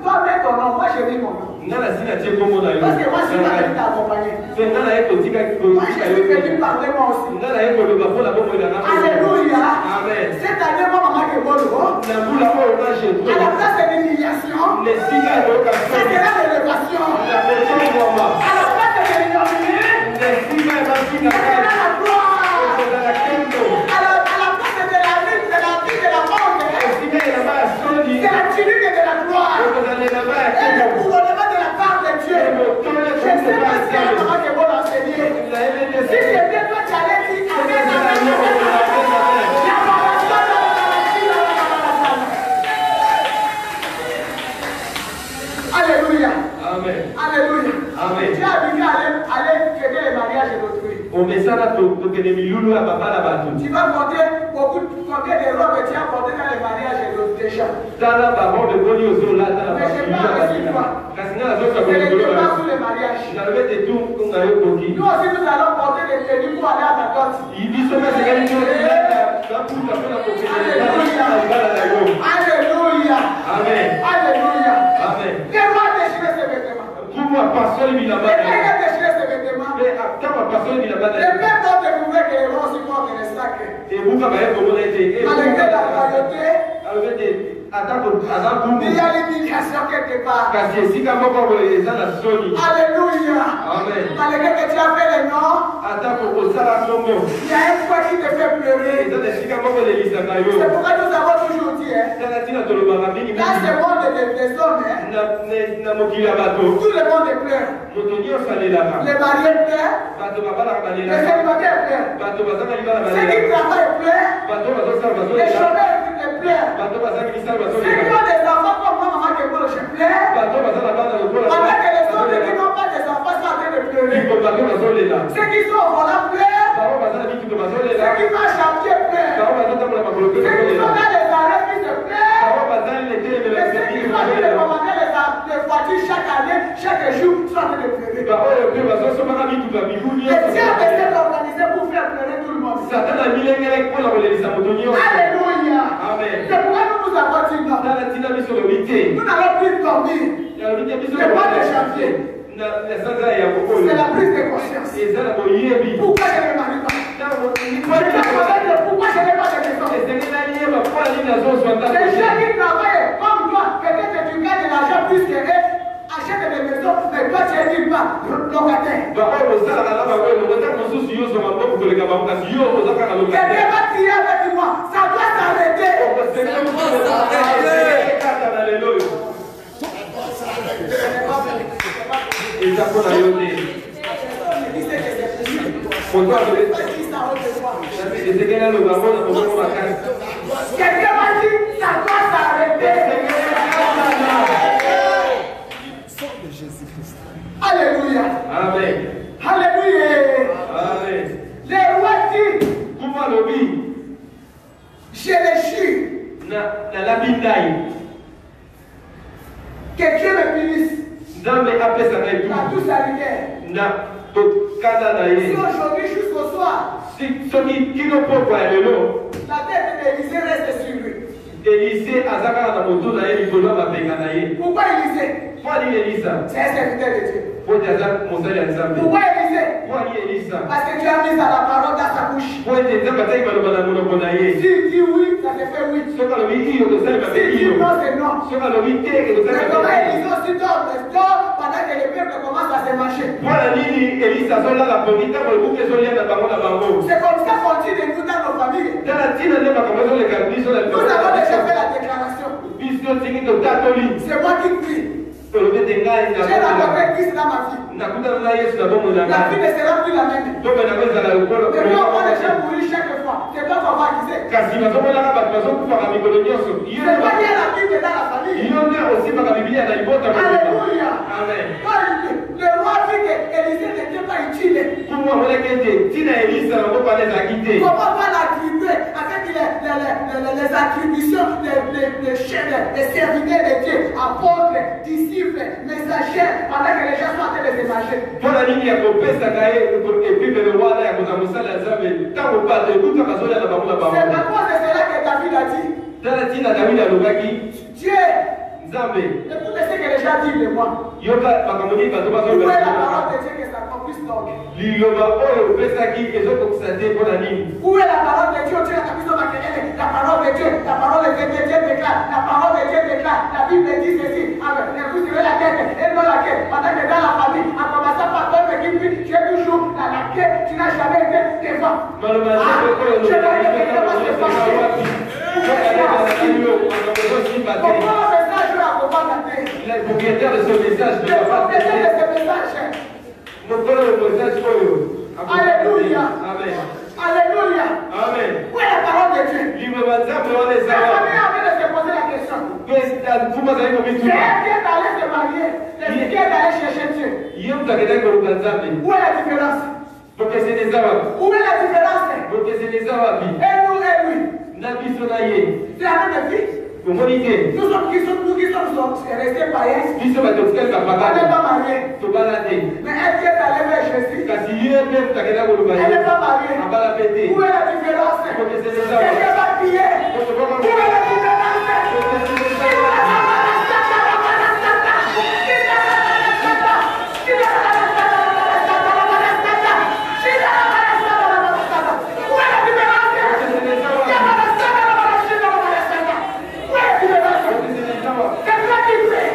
Speaker 1: Toi, mets ton nom, moi je dis mon nom. Parce que moi, je suis pas venu t'accompagner. Moi, je suis venu parler moi aussi. Alléluia. Cette année, moi, maman qui est molle, à la place de l'humiliation, c'est de la révélation. À la place de l'ignominie, c'est de la gloire. À la place de la vie, de la mort, c'est la tunique de la gloire. Et le couronnement de la part de Dieu. Je ne sais pas si la maman qui est bonne enseignée. Si c'est bien toi qui allais dire Alléluia. Amen. Alléluia. Amen. Tu as habitué à aller fêter les mariages d'autrui. Tu vas porter combien de robes tu as porté dans les mariages des gens. Mais je parle aussi toi. C'est les débats sur les mariages. Nous aussi nous allons porter des tenues pour aller à ta dot. Alléluia. Amen. Alléluia. Amen. Les rois déchirent ses vêtements. Les déchirent ses vêtements. Les pères doivent découvrir que les rois aussi portent des sacs. Malgré la royauté, il y a l'immigration quelque part. Alléluia. Malgré que tu as fait les noms, il y a un point qui te fait pleurer. C'est pourquoi nous avons toujours dit, dans ce monde des hommes, tout le monde pleure. Les mariés pleurent, les célibataires pleurent, ceux qui travaillent pleurent, les chômeurs pleurent. Ceux qui ont des enfants comme moi, maman qui est bonne, je pleure. Pendant que les autres qui n'ont pas des enfants sont en train de pleurer. Ceux qui sont au volant pleurent. Ceux qui marchent à pied pleurent. Ceux qui sont dans les arrêts qui se pleurent. Et ceux qui sont en train de commander les voitures chaque année, chaque jour, sont en train de pleurer. Et Dieu a décidé d'organiser pour faire pleurer tout le monde. Alléluia. C'est pourquoi nous avons dit non. Nous n'allons plus dormir. Le mois de janvier, c'est la prise de conscience. Pourquoi je ne me marie pas? Pourquoi je n'ai pas de maison? Les gens qui travaillent comme toi, peut-être que tu gagnes de l'argent plus que eux, achètent des maisons, mais toi tu es nulle part, locataire. Quelqu'un va crier avec moi, ça doit s'arrêter. Quelqu'un m'a dit, ça doit s'arrêter.
Speaker 2: na labindai.
Speaker 1: Que Dieu me bénisse.
Speaker 2: Nzambe apesa na
Speaker 1: À
Speaker 2: tout.
Speaker 1: tous à l'hiver.
Speaker 2: Na tokana na
Speaker 1: Si
Speaker 2: ye.
Speaker 1: aujourd'hui jusqu'au soir,
Speaker 2: Soki kino poko ya lelo.
Speaker 1: la tête d'Élisée reste sur lui.
Speaker 2: Élysée azaka na moto na ye likolo ya mabenga na ye.
Speaker 1: Pourquoi Élisée?
Speaker 2: Mpo ani Elisa?
Speaker 1: C'est un serviteur de Dieu.
Speaker 2: Po ete aza mosali ya Nzambe.
Speaker 1: Pourquoi Élisée?
Speaker 2: Po ani Elisa?
Speaker 1: Parce que Dieu a mis la parole dans sa bouche.
Speaker 2: Po ete Nzambe ataki maloba na monoko na ye.
Speaker 1: S'il dit oui, ça se fait oui.
Speaker 2: Soki alobi iyo tosali mabe
Speaker 1: S'il dit
Speaker 2: iyo.
Speaker 1: non, c'est non.
Speaker 2: Soki alobi te tosali
Speaker 1: Mais comment
Speaker 2: mabe
Speaker 1: Élisée aussi dort pendant que le peuple commence à se marcher?
Speaker 2: mwana nini Elisa azolala pongi ntango ekuke ezolia na bango na bango.
Speaker 1: C'est comme ça qu'on dit de nous dans nos familles.
Speaker 2: Tala ntina nde makambo ezoleka biso na
Speaker 1: Nous avons déjà fait la déclaration.
Speaker 2: biso tingi totatoli.
Speaker 1: C'est moi qui prie.
Speaker 2: Tolobi te ngai
Speaker 1: J'ai rencontré Christ dans ma vie.
Speaker 2: nakutana na Yesu na bomoi na
Speaker 1: La vie
Speaker 2: ngai.
Speaker 1: ne sera plus la même.
Speaker 2: Tombe na kwezala lokolo.
Speaker 1: Mais moi, on voit les gens mourir chaque fois. C'est pas qu'on va accuser.
Speaker 2: Kasi bazomonaka bato bazokufaka mikolo nyonso.
Speaker 1: C'est pas qu'il y a la Bible dans la famille.
Speaker 2: Yo nde osimbaka Biblia na libota mobimba.
Speaker 1: Alléluia.
Speaker 2: Amen.
Speaker 1: Quand le roi vit que Élisée n'était pas utile.
Speaker 2: Pour amonaki ete ntina Elisa maboko wana ezalaki te.
Speaker 1: Comment va l'attribuer avec les attributions des chefs, des serviteurs de Dieu, apôtres, disciples, messagers, pendant que les gens sont en train de se marcher.
Speaker 2: Mpona nini ya kopesaka ye epimele wana ya kozala mosala ya Nzambe ntango bato ekutaka zolia na bango na
Speaker 1: C'est
Speaker 2: bango.
Speaker 1: à cause de cela que David a dit,
Speaker 2: Tala ntina Davidi alobaki
Speaker 1: Dieu,
Speaker 2: Nzambe
Speaker 1: écoutez ce que les gens disent de moi.
Speaker 2: yoka makambo nini bato
Speaker 1: Où est la
Speaker 2: bazolobaka
Speaker 1: parole de Dieu que ça accomplisse donc?
Speaker 2: liloba oyo opesaki ezokokisa te mpona nini.
Speaker 1: Où est la parole de Dieu? Dieu a mis dans la parole de Dieu, la parole de Dieu déclare, la parole de Dieu déclare, la Bible dit ceci, vous tirez la tête et non la queue. Pendant que dans la famille, en commençant par toi, tu es toujours dans la queue, tu n'as jamais été devant.
Speaker 2: Maloba nzambe oyo
Speaker 1: Je vais te dire comment c'est passé. Comment le message va accompagner la terre?
Speaker 2: Il est propriétaire de ce message.
Speaker 1: Le propriétaire de ce message. Alléluia.
Speaker 2: Amen.
Speaker 1: Alléluia.
Speaker 2: Amen.
Speaker 1: Où est la parole de Dieu?
Speaker 2: Liloba nzambe wana
Speaker 1: La
Speaker 2: ezala.
Speaker 1: famille a envie de se poser la question.
Speaker 2: Fuma zali
Speaker 1: C'est
Speaker 2: komituka.
Speaker 1: elle qui est allée se marier, c'est qui est allé chercher Dieu.
Speaker 2: Ye mutu akendaki koluka nzambe.
Speaker 1: Où est la différence?
Speaker 2: Bokeseni eza wapi?
Speaker 1: Où est la différence?
Speaker 2: Bokeseni eza wapi?
Speaker 1: Et nous et lui.
Speaker 2: Na biso na ye.
Speaker 1: C'est la même vie.
Speaker 2: Omoni te.
Speaker 1: Nous qui sommes restés païens.
Speaker 2: Biso bato tikali
Speaker 1: On n'est
Speaker 2: bapagani.
Speaker 1: pas mariés.
Speaker 2: Tobala te.
Speaker 1: Mais elle qui est allée vers Jésus,
Speaker 2: Kasi ye nde mutu akendaki koluka
Speaker 1: elle
Speaker 2: ye.
Speaker 1: n'est pas mariée.
Speaker 2: Abala pe te.
Speaker 1: Où est la différence?
Speaker 2: Bokeseni eza
Speaker 1: Quelqu'un
Speaker 2: wapi?
Speaker 1: va crier. Où est la différence?
Speaker 2: Bokeseni eza wapi?
Speaker 1: C'est moi qui prie.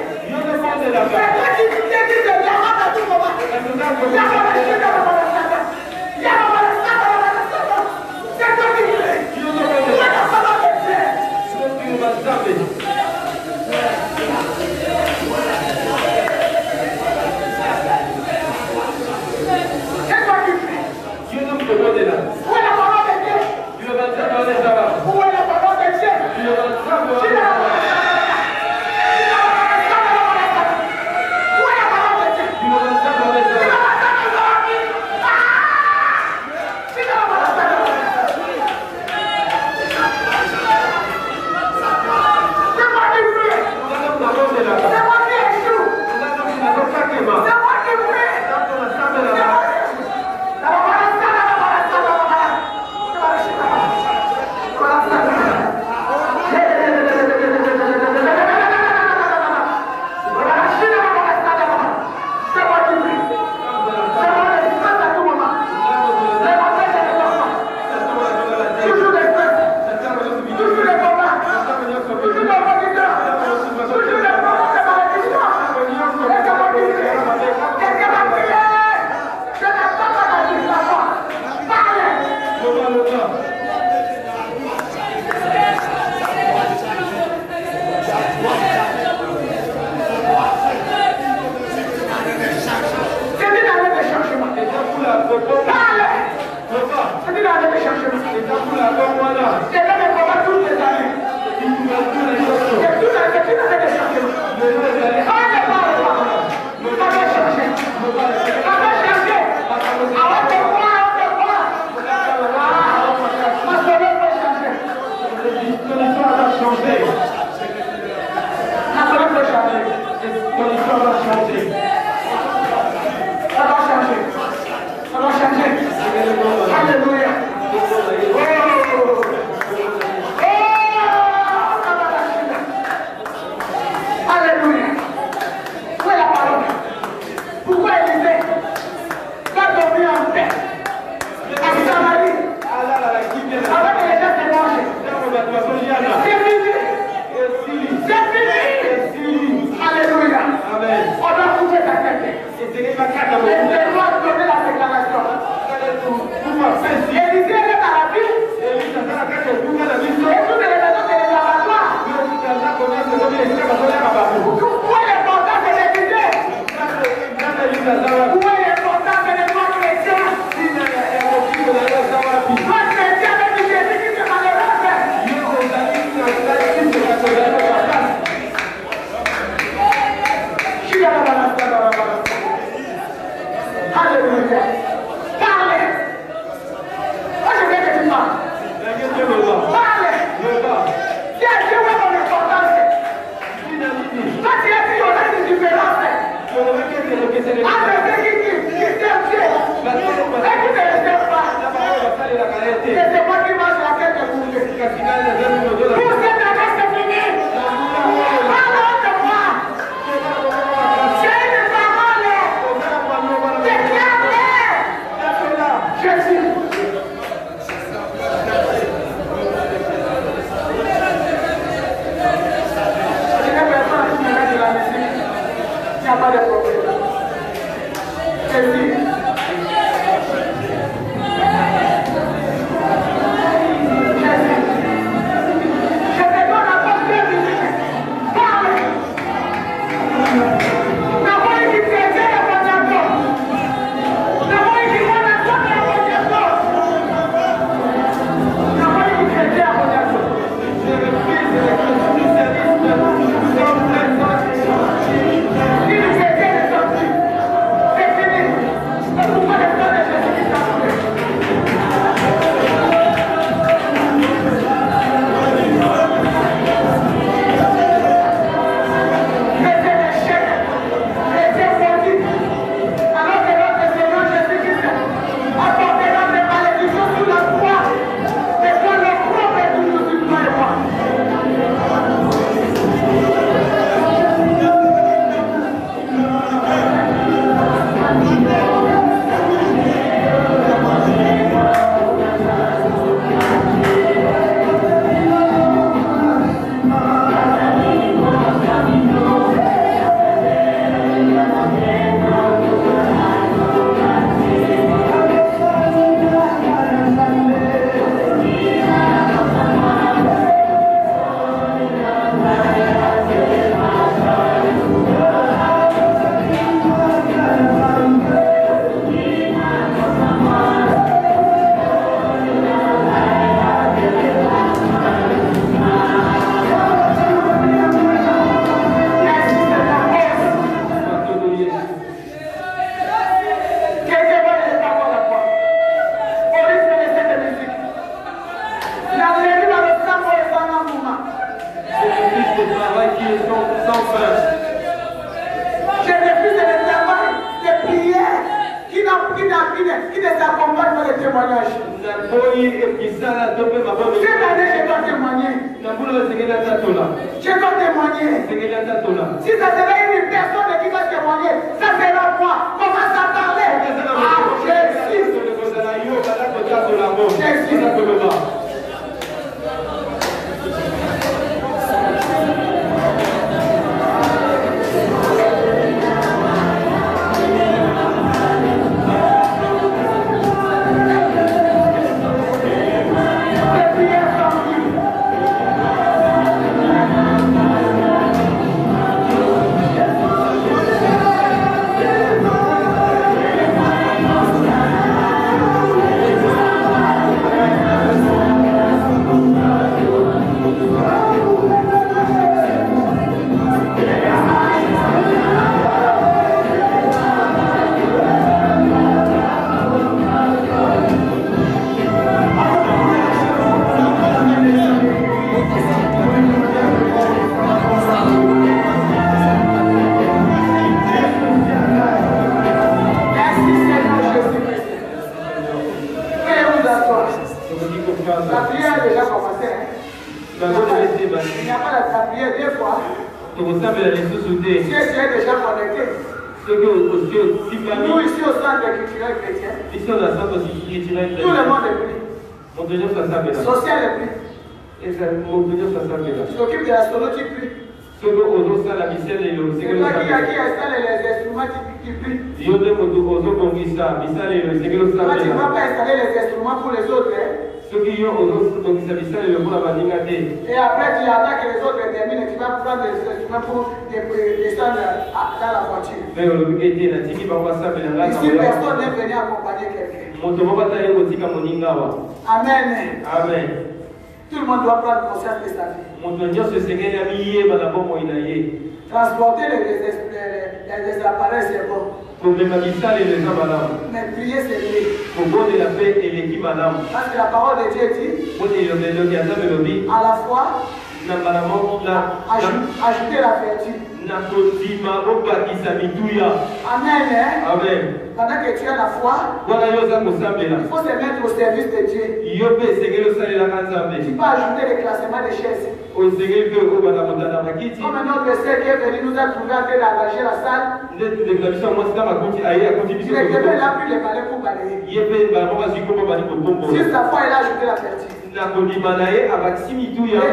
Speaker 1: qui ne s'accompagne pas de témoignage. Cette année, je dois témoigner. Je dois témoigner. Si ça serait une personne qui va témoigner, ça sera moi. Commence à parler. Jésus. La prière a déjà commencé. Il n'y a pas la prière deux fois. Si tu es déjà connecté. Nous ici au centre culturel chrétien, tout le monde est pris. Social est pris. Tu t'occupes de la solo, tu pries. C'est toi qui installe les instruments qui prient. Toi, tu ne vas pas installer les instruments pour les autres. Et après, tu attends que les autres terminent et tu vas prendre les instruments pour descendre dans la voiture. Ici, personne n'est venu accompagner quelqu'un. Amen.
Speaker 2: Amen.
Speaker 1: Tout le monde doit prendre conscience de sa vie. Transporter les appareils, c'est bon. Mais prier, c'est mieux. Parce que la parole de Dieu dit, à la fois, ajouter la vertu. Amen.
Speaker 2: Amen.
Speaker 1: Pendant que tu as la foi, il faut se mettre au service de Dieu. Tu peux ajouter le classement des chaises. Comme notre sœur qui est venu nous a trouvé en train d'engager la salle. Il est là plus les balais pour balayer. Juste la foi, il a ajouté la vertu. Et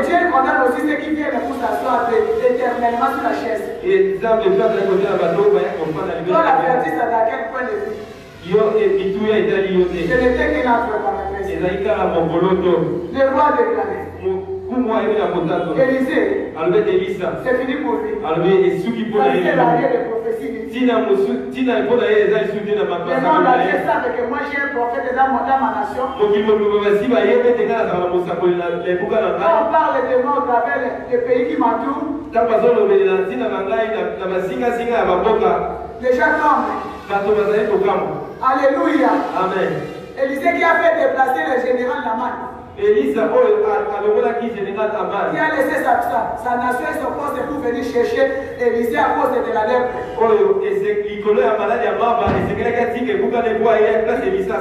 Speaker 1: Dieu condamne aussi ceux qui viennent pour s'asseoir éternellement sur la chaise. Toi, la vertu, c'est dans quel point de vue? Je n'étais qu'un entre parenthèses. Le roi déclaré. Élisée, c'est fini pour lui. C'est l'arrière de prophétie. Les gens d'Alger savent que moi j'ai un prophète dans ma nation. On parle de moi au travers des pays qui m'entourent. Les gens tombent. Alléluia.
Speaker 2: Amen.
Speaker 1: Élisée qui a fait déplacer le général Naman.
Speaker 2: Elisa général Aman.
Speaker 1: Qui a laissé sa nation et son poste pour venir chercher Élisée à cause de la lèpre.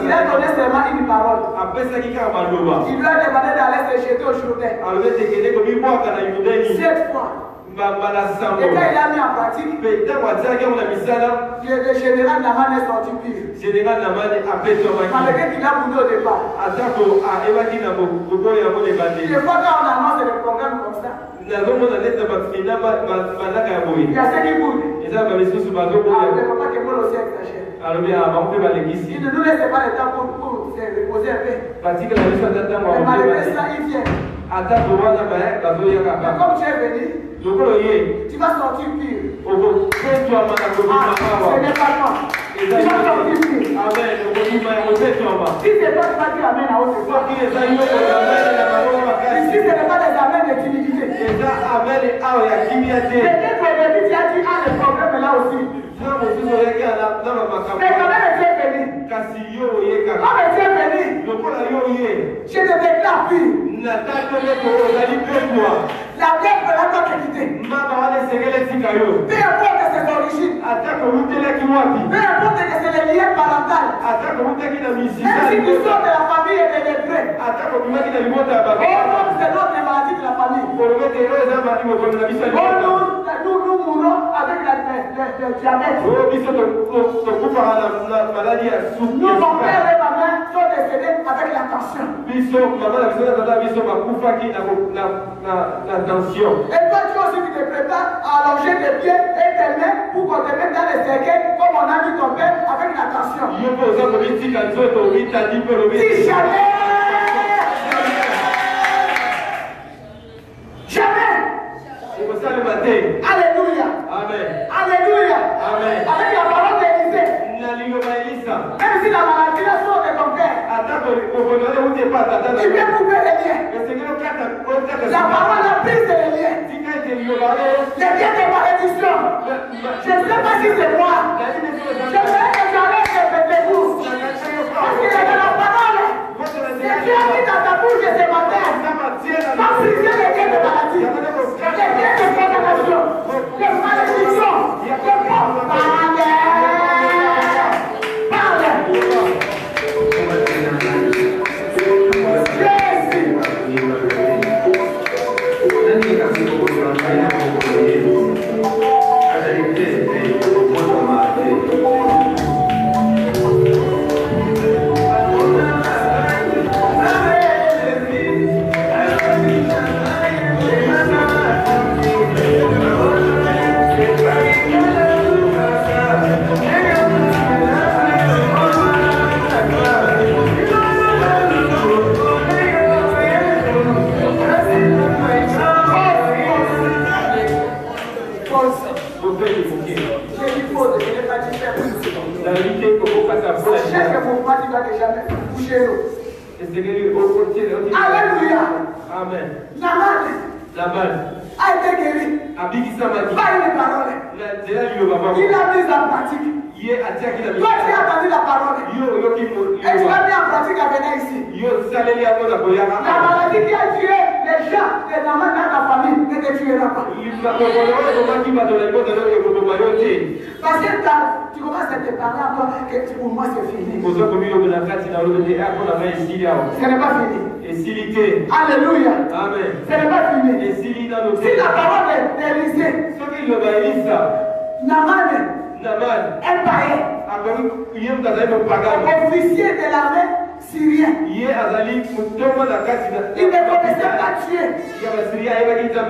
Speaker 1: Il a donné seulement une parole. Il lui a demandé d'aller se jeter au Jourdain. 7 fois. Et quand il a mis en pratique, le général Naman est sorti pire. Malgré qu'il a boudé au départ. Des fois quand on annonce le programme comme ça, il y a ceux qui boudent. Ne faut pas que moi aussi exagère. Il ne nous laisse pas le temps pour se reposer un peu. Mais malgré ça, il vient. Mais comme tu es venu, tu vas sortir pire. Ce n'est pas moi. Tu vas sortir pire. Si c'est toi qui vas dire amen à haute voix. Si ce n'est pas des amens de timidité. Peut-être au début tu as dit le problème est là aussi. Mais quand même tu es venu. Comme tu es venu, je te déclare pire. La lèpre n'a pas quitté. Peu importe ses origines. Peu importe que c'est les liens parentaux. Même si nous sommes de la famille et des lépreux. C'est notre maladie de la famille. Nous mourons avec le diabète. Nos pères et ma mère sont décédés avec la tension. Et toi, tu aussi tu te prépares à allonger tes pieds et tes mains pour qu'on te mette dans les cercueils comme on a vu ton père avec la tension. Si jamais, alléluia.
Speaker 2: Amen.
Speaker 1: Alléluia.
Speaker 2: Amen.
Speaker 1: Avec la parole d'Élisée. Même si la maladie la sort de ton père, tu peux couper les liens. La parole a pris les liens. Les liens de malédiction. Je ne sais pas si c'est moi. Je veux que j'enlève les vous. Parce qu'il y a de la parole. Si tu as mis dans ta bouche ce matin, va briser les liens de maladie. Les liens de condamnation. Les malédictions. Les portes. Alléluia.
Speaker 2: Amen.
Speaker 1: Naman a été guéri par une parole. Il a mis en pratique. Toi, tu as entendu la parole. Et tu as mis en pratique à venir ici. La maladie qui a tué les gens, les mamans dans ta famille ne te tueront pas. Parce que tu commences à te parler encore que pour moi c'est fini. Ce n'est pas fini. Alléluia.
Speaker 2: Amen.
Speaker 1: Ce n'est pas fini. Si la parole d'Élisée, Naaman, un païen, officier de l'armée syrienne, il ne connaissait pas Dieu.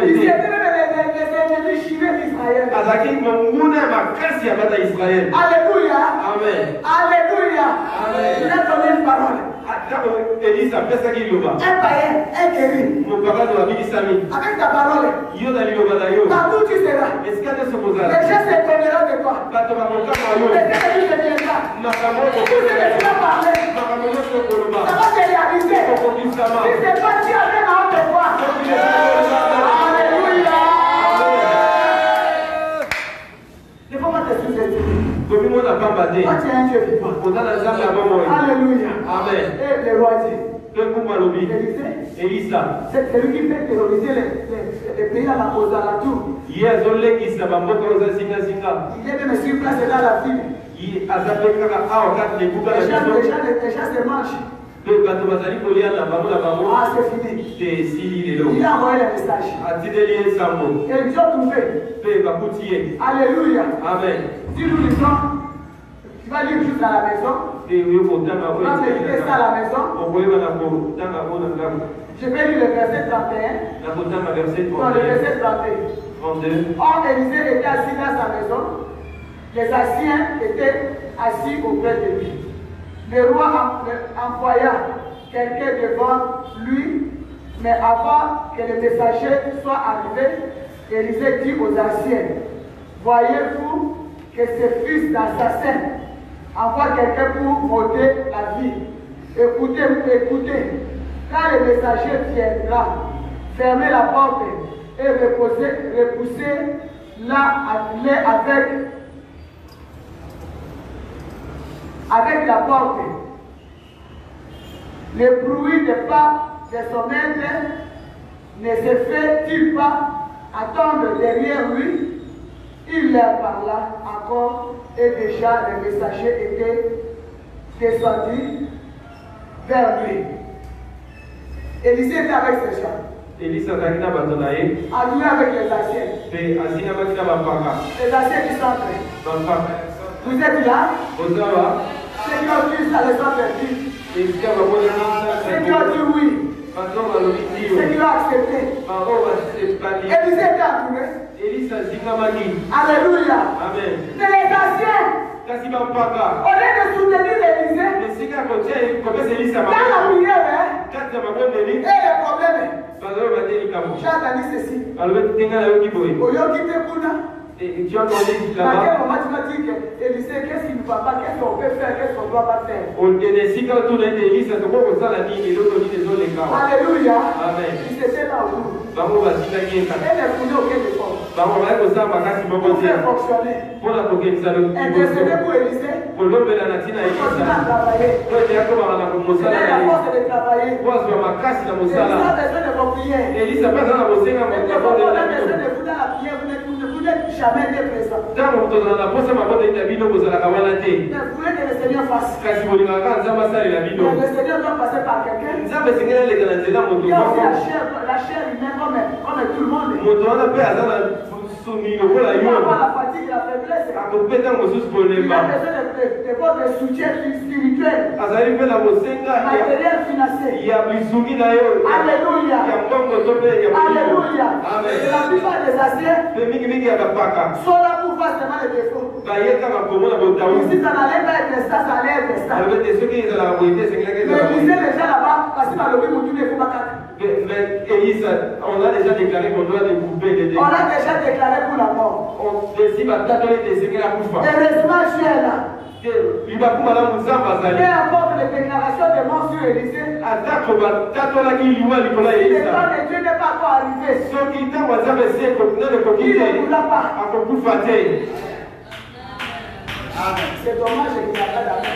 Speaker 1: Il était même les ennemis chimères d'Israël. Alléluia.
Speaker 2: Amen.
Speaker 1: Alléluia.
Speaker 2: Amen.
Speaker 1: Il a donné une parole. Un païen, un guéri. Avec ta parole, partout tu seras. Les gens s'étonneront de toi. Les ennemis te viendront. Tu ne vas parler. Ça va te réaliser. Si c'est pas Dieu avec la haute voix. Alléluia. Ne faut pas te sous-estimer. Toi tu es un Dieu vivant. Alléluia.
Speaker 2: Amen.
Speaker 1: Et le roi dit, Élisa, c'est celui qui fait terroriser les pays aux alentours. Il est même sur place dans la ville. Les gens se mangent. Ah, c'est fini. Il a envoyé le message. Et ils ont trouvé. Alléluia.
Speaker 2: Amen.
Speaker 1: Si nous lisons, tu vas lire juste à la maison. Tu vas méditer ça à la maison. Je vais lire le verset 31. Non, le verset 32. Or, Élisée était assis dans sa maison. Les Assyriens étaient assis auprès de lui. Le roi envoya quelqu'un devant lui, mais avant que le messager soit arrivé, Élisée dit aux Assyriens, voyez-vous que ce fils d'assassin envoie quelqu'un pour m'ôter la vie. Écoutez, quand le messager viendra, fermez la porte et repoussez-la avec la porte. Le bruit des pas de son maître ne se fait-il pas attendre derrière lui? Il leur parla encore et déjà le messager était descendu vers lui. Élisée était avec ses gens. Allié avec les Assyriens. Les Assyriens qui sont prêts. Vous êtes là? Ceux qui ont dit ça les ont perdus. Ceux qui ont dit oui. Ceux qui ont accepté. Élisée était entouré. Alléluia.
Speaker 2: Amen.
Speaker 1: Mais les Assyriens, au lieu de soutenir Élisée, dans la prière, et le problème, j'ai entendu ceci. Au lieu de quitter Kuna, à quel moment tu m'as dit que Élisée, qu'est-ce qu'il ne va pas, qu'est-ce qu'on peut faire, qu'est-ce qu'on ne doit pas faire? Alléluia.
Speaker 2: Amen.
Speaker 1: Il s'était là autour. Et ne voulait aucun effort. Pour faire fonctionner. Intercéder pour Élisée. Continuer à travailler. C'est la force de travailler. Élisée a besoin de vos prières. Et on a besoin de vous dans la prière, vous ne voulez jamais être présent. Mais vous voulez que le Seigneur fasse. Mais le Seigneur doit passer par quelqu'un. Il y a aussi la chair humaine comme tout le monde. Il n'y a pas la fatigue, la faiblesse. Il a besoin de votre soutien spirituel, matériel, financier. Alléluia. Alléluia. La plupart des Assyriens sont là pour faire seulement les défauts. Si ça n'allait pas être ça, ça allait être ça. Mais lisez les gens là-bas, parce que dans le but, il ne faut pas casser.
Speaker 2: On a déjà déclaré qu'on doit découper les
Speaker 1: On a déjà déclaré pour la mort. Heureusement, je suis là. Peu importe les déclarations de mort sur Élisée, le temps de Dieu n'est pas encore arrivé. Il ne voulait pas. C'est dommage qu'il n'y a pas d'amen.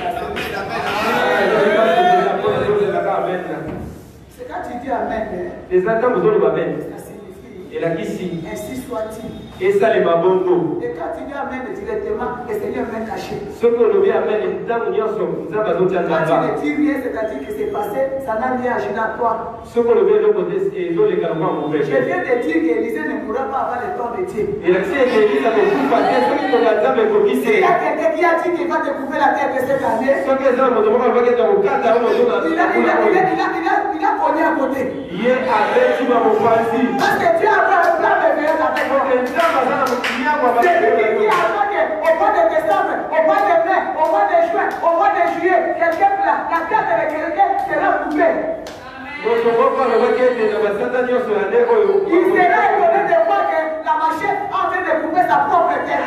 Speaker 1: C'est quand Quand tu dis Amen,
Speaker 2: Les attentes besoin de Amen.
Speaker 1: ça signifie
Speaker 2: Et la Kissi.
Speaker 1: ainsi soit-il.
Speaker 2: Et ça les mabongo.
Speaker 1: Et quand tu dis Amen directement, le Seigneur vient cacher.
Speaker 2: Ce que l'on vient Amen, et dans l'union, nous avons besoin de
Speaker 1: Quand tu
Speaker 2: la
Speaker 1: ne dis rien, c'est-à-dire que c'est passé, ça n'a rien agi dans toi.
Speaker 2: ce que l'on vient de côté, et l'on les calmants mon
Speaker 1: Je
Speaker 2: père.
Speaker 1: viens de dire qu'Élisée ne mourra pas avant le temps de Dieu.
Speaker 2: Et la Kissi est Élise à beaucoup passer, ce qui nous a dit, mais pour qui
Speaker 1: S'il y
Speaker 2: c'est.
Speaker 1: a quelqu'un qui a dit qu'il va te couper la tête cette année,
Speaker 2: Ce que les hommes nous demandent, on va dire, au 4 ans, on va dire,
Speaker 1: il a cogné à côté.
Speaker 2: hier, avec, tu vas me passer.
Speaker 1: Parce que Dieu a fait un plan de veillette avec toi. C'est lui qui a fait qu'au mois de décembre, au mois de mai, au mois de juin, au mois de juillet, la tête de quelqu'un sera coupée. Il sera étonné de voir que la machine est en train de couper sa propre tête.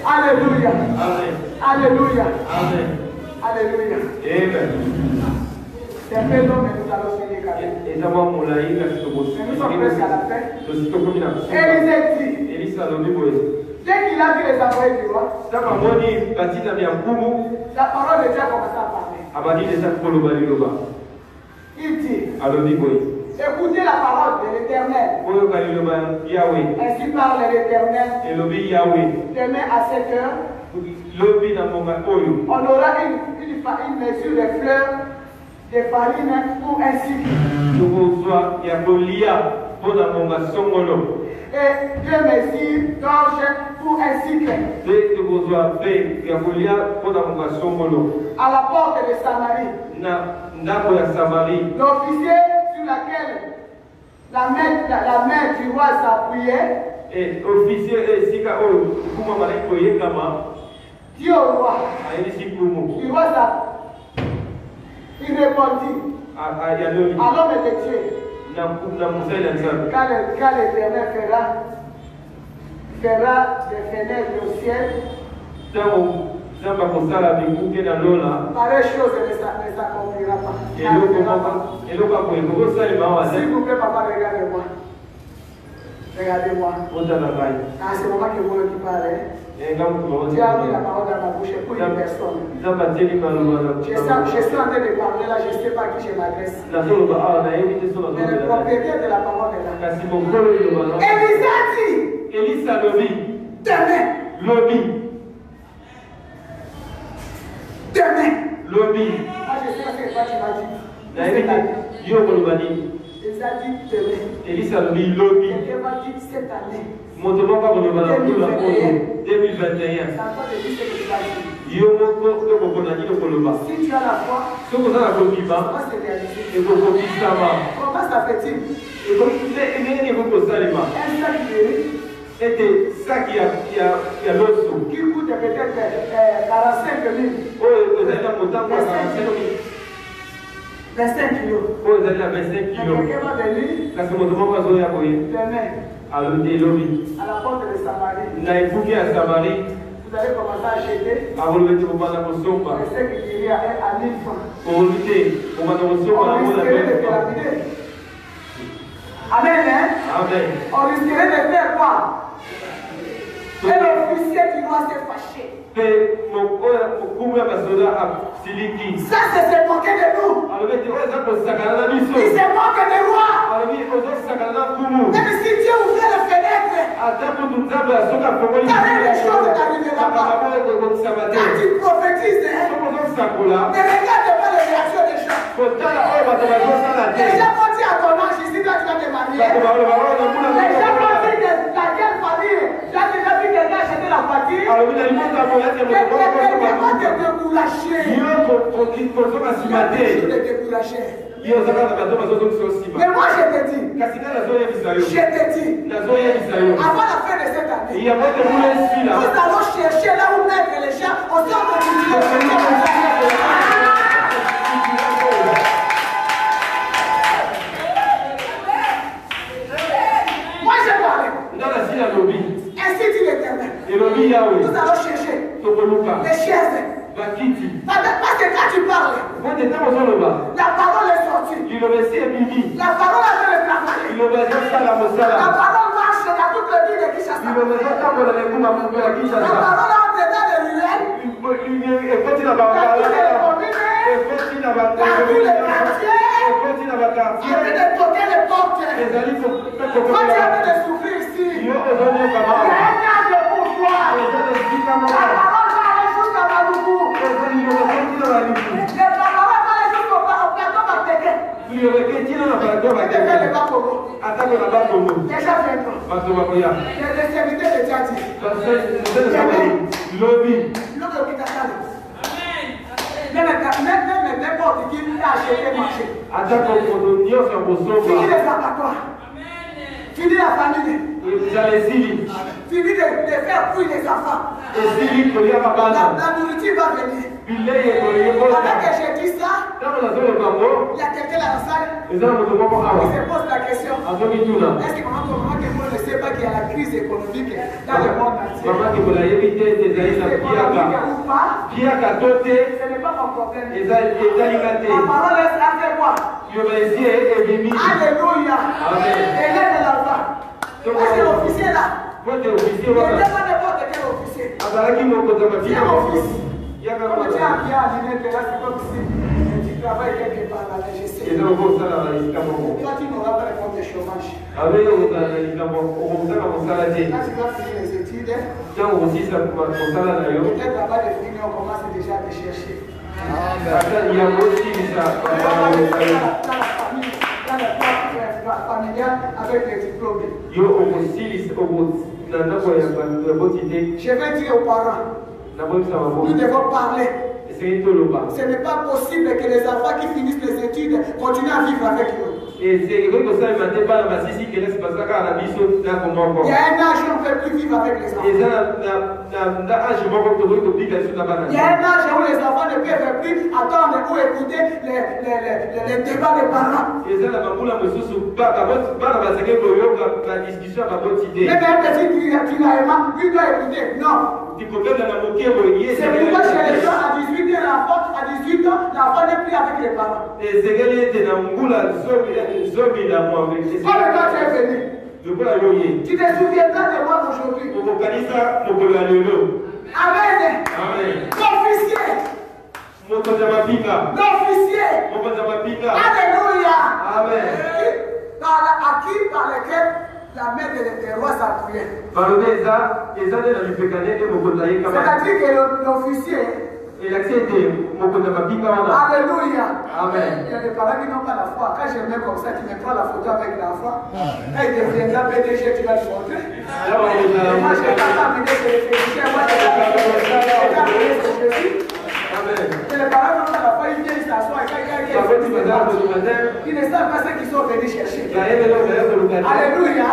Speaker 1: Alléluia. Alléluia. Alléluia.
Speaker 2: Amen.
Speaker 1: C'est un peu long, mais nous allons finir quand même.
Speaker 2: Et d'abord, mon laïc,
Speaker 1: Mais nous sommes presque à la fin.
Speaker 2: Élisée
Speaker 1: Élisée dit,
Speaker 2: Elisa alobi
Speaker 1: dès qu'il a vu les envoyés du roi,
Speaker 2: Saka moni batina ya mkumu
Speaker 1: la parole de Dieu a commencé à parler.
Speaker 2: abadi de saka koloba liloba.
Speaker 1: Il dit,
Speaker 2: Alobi boy.
Speaker 1: écoutez la parole de l'Éternel.
Speaker 2: Oyo ka liloba Yahweh.
Speaker 1: Ainsi parle l'Éternel.
Speaker 2: Elobi Yahweh.
Speaker 1: Demain à 7 heures,
Speaker 2: Lobi na monga oyo.
Speaker 1: on aura une mesure de fleurs de farine pour un cycle.
Speaker 2: Tukozwa ya kolia pona monga songolo.
Speaker 1: Et 2 mesures d'orge pour un cycle.
Speaker 2: Te tukozwa pe ya kolia pona monga songolo.
Speaker 1: À la porte de Samarie.
Speaker 2: Na ndako ya Samarie.
Speaker 1: L'officier sur laquelle la main du roi s'appuyait
Speaker 2: Et officier esika oyo kuma malaiko yekama
Speaker 1: dit au roi.
Speaker 2: ayelisi kumu.
Speaker 1: Du roi s'appuyait. Il répondit à l'homme de Dieu. Quand l'Éternel fera des fenêtres au ciel, pareille chose ne s'accomplira pas. S'il vous plaît, papa, regardez-moi. Regardez-moi. Ah, c'est moment que vous qui parlez. Tu as mis la parole dans ma bouche pour une personne. Je suis en train de parler là, je ne sais pas à qui je m'adresse. Mais le propriétaire de la parole est là. Élisée a dit,
Speaker 2: Elisa lobi.
Speaker 1: demain,
Speaker 2: Lobi.
Speaker 1: demain.
Speaker 2: Lobi.
Speaker 1: Moi, je sais ce que toi tu m'as dit.
Speaker 2: Yo kolobani.
Speaker 1: Elisa dit demain.
Speaker 2: Elisa lobi lobi.
Speaker 1: Quelqu'un va dire cette année.
Speaker 2: Motomo ka kolobana kula kono 2021.
Speaker 1: C'est encore de dire ce que tu vas dire.
Speaker 2: Yo moko to kokonani to koloba.
Speaker 1: Si tu as la foi,
Speaker 2: Soko za
Speaker 1: ça
Speaker 2: kobiba.
Speaker 1: va se réaliser.
Speaker 2: E koko bisama.
Speaker 1: Comment ça fait-il?
Speaker 2: E ko ne koko salima.
Speaker 1: Un sac guéri
Speaker 2: Ete saki ya loso.
Speaker 1: qui coûte peut-être 45 000,
Speaker 2: Oyo ezali na motango ya
Speaker 1: 25 kilos.
Speaker 2: oyo ezali na 25
Speaker 1: Mais
Speaker 2: kilo.
Speaker 1: quelqu'un va venir
Speaker 2: Kasi moto moko azoya koye.
Speaker 1: demain
Speaker 2: Alobi elobi.
Speaker 1: à la porte de Samarie.
Speaker 2: Na ebuki ya Samarie.
Speaker 1: Vous allez commencer à acheter
Speaker 2: Akolobi te kobanda kosomba.
Speaker 1: le sac guéri à 1000 francs.
Speaker 2: Olobi te kobanda kosomba na
Speaker 1: On
Speaker 2: mona
Speaker 1: risquerait de te
Speaker 2: pe.
Speaker 1: lapider. Amen, hein?
Speaker 2: Amen.
Speaker 1: On risquerait de faire quoi? Et l'officier du roi s'est fâché.
Speaker 2: Pe mokumu ya basoda asiliki.
Speaker 1: Ça, c'est se moquer de nous.
Speaker 2: Alobi te oyo eza kosakana na biso.
Speaker 1: Il se moque des rois.
Speaker 2: Alobi ozosakana na kumu.
Speaker 1: Même si Dieu ouvrait les fenêtres,
Speaker 2: Ata kutu nzambe asoki afongoli
Speaker 1: Carré les choses n'arrivera pas.
Speaker 2: makambo ekokokisama te.
Speaker 1: Quand tu prophétises, hein,
Speaker 2: Soko ozosakola
Speaker 1: ne regarde pas les réactions des gens.
Speaker 2: kotala oyo bato bazosala te.
Speaker 1: Les gens vont dire à ton âge, ici, toi, tu vas te marier.
Speaker 2: Bato baloba oyo na mbula
Speaker 1: Les gens vont dire de laquelle famille. Tu as déjà vu quelqu'un acheter la voiture.
Speaker 2: alobi na limota boyate
Speaker 1: Quelqu'un
Speaker 2: moto
Speaker 1: va te décourager.
Speaker 2: yo kozoka nsima te.
Speaker 1: Je te décourager.
Speaker 2: yo oza kaka bato bazozongisa nsima.
Speaker 1: Mais moi, je te dis,
Speaker 2: kasi nga nazoyebisa yo
Speaker 1: je te dis,
Speaker 2: nazoyebisa yo
Speaker 1: avant la fin de cette année,
Speaker 2: yango te mbula esila
Speaker 1: nous allons chercher là où mettre les gens au centre de Dieu. Ainsi dit l'Éternel.
Speaker 2: Yahweh.
Speaker 1: Nous allons chercher les chaises. Parce que quand tu parles, la parole est sortie. La parole a fait le travail. La parole marche dans toute la vie de Kinshasa. La parole entre dans les ruelles. Dans tous les communes. Dans tous les quartiers. Arrête de toquer les portes. Quand tu as de souffrir ici, il y a un âge de pouvoir. La parole va aller jusqu'à Maloukou. Les paroles vont aller jusqu'au plateau Mapéké. Et de faire le Bakogo. Déjà maintenant. Les serviteurs de Tchadi. L'autre même n'importe qui a acheté marché. Fini les abattoirs. Fini la famille. Fini de faire couiller les enfants. La nourriture va venir. Pendant que j'ai dit ça, il y a quelqu'un dans la salle qui se pose la question. Est-ce que maman ne sait pas qu'il y a la crise économique dans le monde entier? Ce n'est pas mon problème. La parole est avec moi. Alléluia. Élève l'enfant. C'est l'officier là. Il n'est pas n'importe quel officier. Viens mon fils. Comme tu as bien à l'île, c'est comme si tu travailles quelque part là, je sais. Toi, tu n'auras pas le compte de chômage. Quand tu vas finir les études, peut-être là-bas de finir, on commence déjà à te chercher. Dans la famille familiale avec les diplômés. Je vais dire aux parents, nous devons parler. Ce n'est pas possible que les enfants qui finissent les études continuent à vivre avec eux. Il y a un âge où on ne peut plus vivre avec les enfants. Il y a un âge où les enfants ne peuvent plus attendre ou écouter les débats des parents. Même un petit tiraillement, lui doit écouter. Non. C'est pourquoi chez les gens à 18 ans, l'enfant n'est plus avec les parents. Quand tu es venu, tu te souviendras de moi aujourd'hui. Amen. L'officier. Alléluia. Amen. Par lequel la main des rois s'appuyait. C'est-à-dire que l'officier. Alléluia. Amen. Il y a des parents qui n'ont pas la foi. Quand je mets comme ça, tu me prends la photo avec l'enfant. Quand il deviendra PDG, tu vas le montrer. Moi, je n'ai pas amené de féliciter. Moi, je n'ai pas amené de féliciter. Et les parents n'ont pas la foi, ils viennent s'asseoir. Ils ne savent pas ce qu'ils sont venus chercher. Alléluia.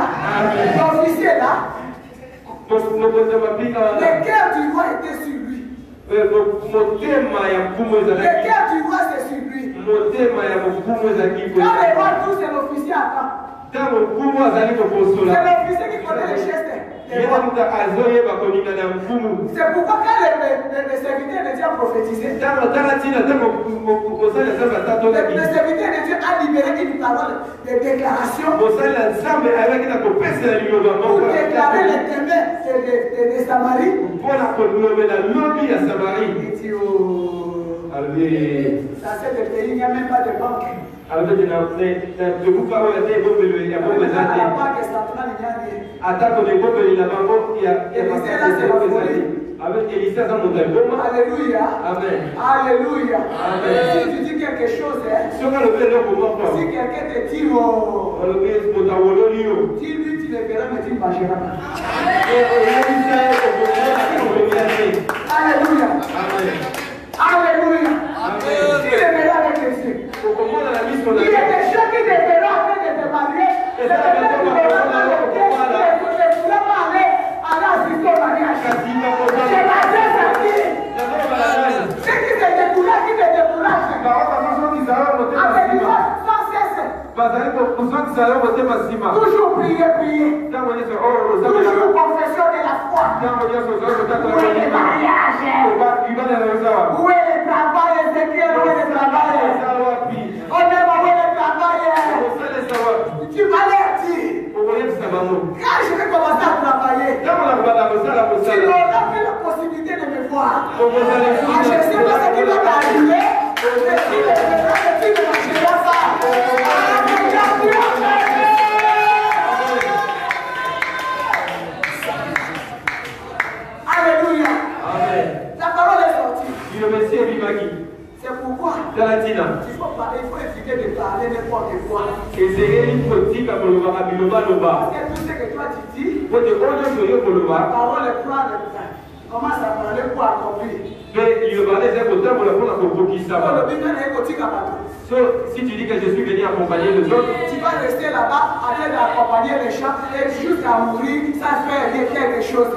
Speaker 1: L'officier là, le cœur du roi était sur lui. Le cœur du roi c'est sur lui. Quand les rois tous, c'est l'officier attend. C'est l'officier qui connaît les gestes. C'est pourquoi quand les serviteurs de Dieu ont prophétisé, le serviteur de Dieu a libéré une parole de déclaration pour déclarer les témoins de Samarie. Il dit, oh, ça c'est le pays, il n'y a même pas de banque. La banque centrale, il n'y a rien. Alléluia. Alléluia. Si tu dis quelque chose, si quelqu'un te dit, oh, dis-lui, tu le verras, mais tu ne mangeras pas. Alléluia. Alléluia. Tu le verras avec les yeux. Il y a des gens qui te verront en train de te marier. C'est le fait que tu ne verras pas le thé. Tu ne pourras pas aller assister au mariage. C'est la grâce à qui? C'est qui te décourage, qui te décourage. Avec une sans cesse. Toujours prier, prier. Toujours confession de la foi. Où est le mariage? Où est le travail? Ézéchiel, où est le travail? On aime où est le travail? Tu m'as l'air dit. Quand je vais commencer à travailler, tu n'auras plus la possibilité de me voir. Je ne sais pas ce qui va t'arriver. Mais si le tu ne marcheras pas. Alléluia. Amen. La parole est sortie. C'est pourquoi il faut éviter de parler n'importe quoi. Parce que tout ce que toi tu dis, la parole est pleine de ça. Commence à parler pour accomplir.
Speaker 2: Si tu dis que je suis venu accompagner les autres,
Speaker 1: tu vas rester là-bas en train d'accompagner les gens et jusqu'à mourir sans faire quelque chose.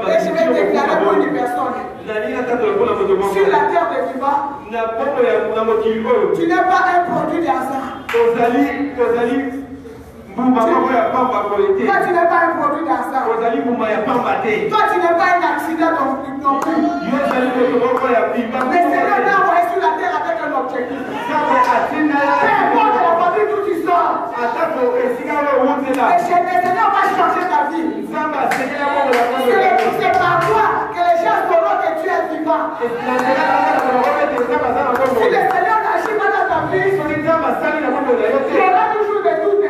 Speaker 1: Et je vais déclarer pour une personne. Sur la terre de vivant, tu n'es pas un produit de hasard. Toi, tu n'es pas un produit d'hasard. Toi, tu n'es pas un accident non plus. Mais Seigneur t'a envoyé sur la terre avec un objectif. Peu importe la famille d'où tu sors. Le Seigneur va changer ta vie. C'est par toi que les gens sauront que tu es vivant. Si le Seigneur n'agit pas dans ta vie, il y aura toujours des doutes.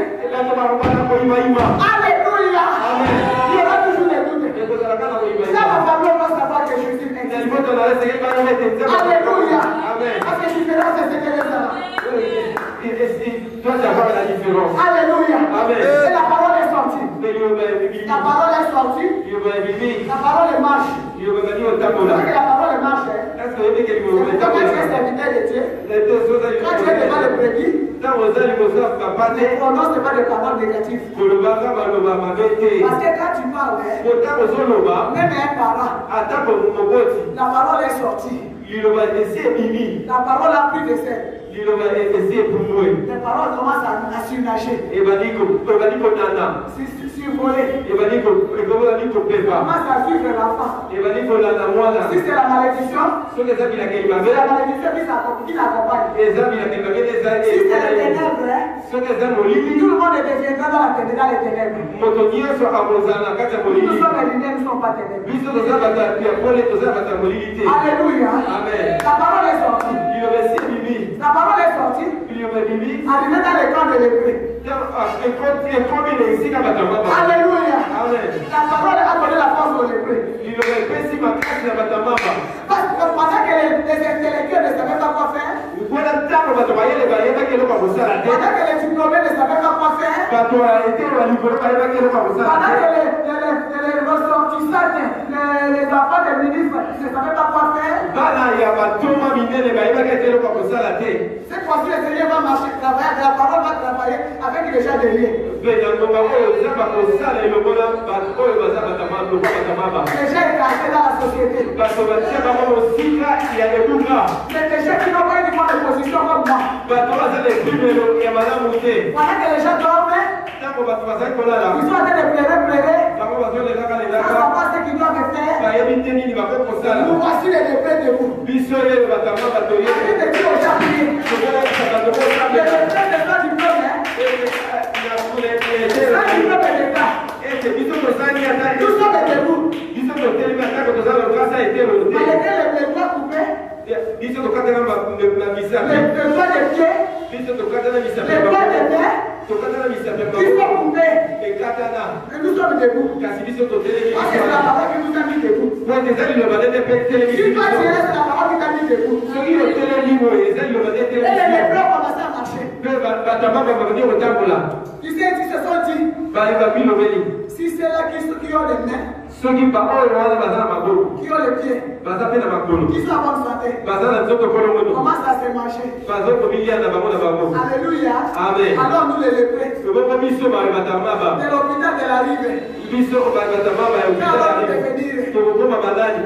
Speaker 1: Alléluia. Il y aura toujours des doutes. Ça, ma famille, on va savoir que je suis Alléluia. Parce que différence, c'est ce que les
Speaker 2: toi, tu as la différence.
Speaker 1: Alléluia.
Speaker 2: Amen.
Speaker 1: Et la parole est sortie. La parole est sortie. La parole marche. C'est que la parole marche. C'est quand tu es serviteur de Dieu. Quand tu es devant le prédit, ne prononce pas de paroles négatives. Parce que quand tu parles, même un parent, la parole est sortie. La parole a plus de sel. Les paroles commencent à surnager. Survoler. Commence à suivre l'enfant. Si c'est la malédiction, c'est la malédiction qui l'accompagne. Si c'est les ténèbres, tout le monde deviendra dans les ténèbres. Nous sommes les lumières, nous ne sommes pas ténèbres. Alléluia. La parole est sortie. La parole est sortie. Arrivée dans le camp de l'épée. Alléluia. La parole a donné la force aux lépreux. Parce que pendant que les intellectuels ne savaient pas quoi faire, pendant que les diplômés ne savaient pas quoi faire, pendant que les ressortissants, les enfants des ministres ne savaient pas quoi faire, cette fois-ci le Seigneur va marcher, travailler, la parole va travailler avec les gens de liens. Les gens écartés dans la société. Les gens qui n'ont pas une bonne position comme moi. Pendant que les gens dorment, ils sont en train de pleurer. Ils ne savent pas ce qu'ils doivent faire. Nous voici les lépreux debout. Arrête de dire aux gens prier. Les lépreux ne sont pas diplômés. Nous sommes debout. Malgré les doigts coupés, les doigts de pied, les doigts de main, qui sont coupés. Et nous sommes debout. Parce que c'est la parole qui nous a mis debout. Si toi tu restes, c'est la parole qui t'a mis debout. Et les lépreux ont commencé à marcher. Tu sais, ils se sont dit, si c'est là qui ont les mains, qui ont les pieds, qui sont en bonne santé, commence à se marcher. Alléluia. Alors nous les lépreux, de l'hôpital de la rive,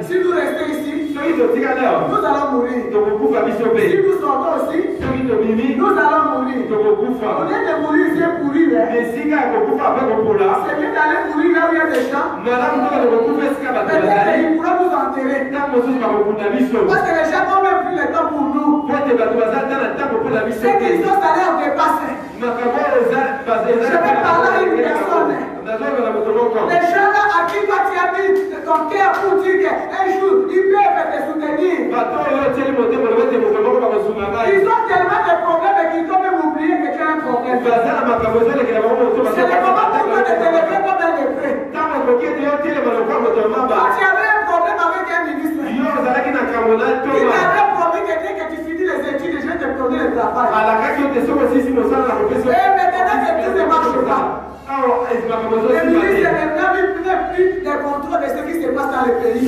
Speaker 1: si nous restons ici, nous allons mourir. Si nous sortons aussi, nous allons mourir. Au lieu de mourir ici pourri, c'est mieux d'aller mourir là où il y a des champs. Peut-être qu'il pourra nous enterrer. Parce que les gens n'ont même plus le temps pour nous. C'est qu'ils sont allés en dépasser. Je vais parler à une personne. Les gens là à qui toi tu as mis ton cœur pour dire qu'un jour ils peuvent te soutenir. Ils ont tellement de problèmes qu'ils ont même oublié que tu as un problème. C'est le moment pour toi de te lever comme un lépreux. Quand tu avais un problème avec un ministre, il avait promis que dès que tu finis les études, je vais te donner le travail. Et maintenant que tout ne marche pas, le ministre n'a plus de contrôle de ce qui se passe dans le pays. Il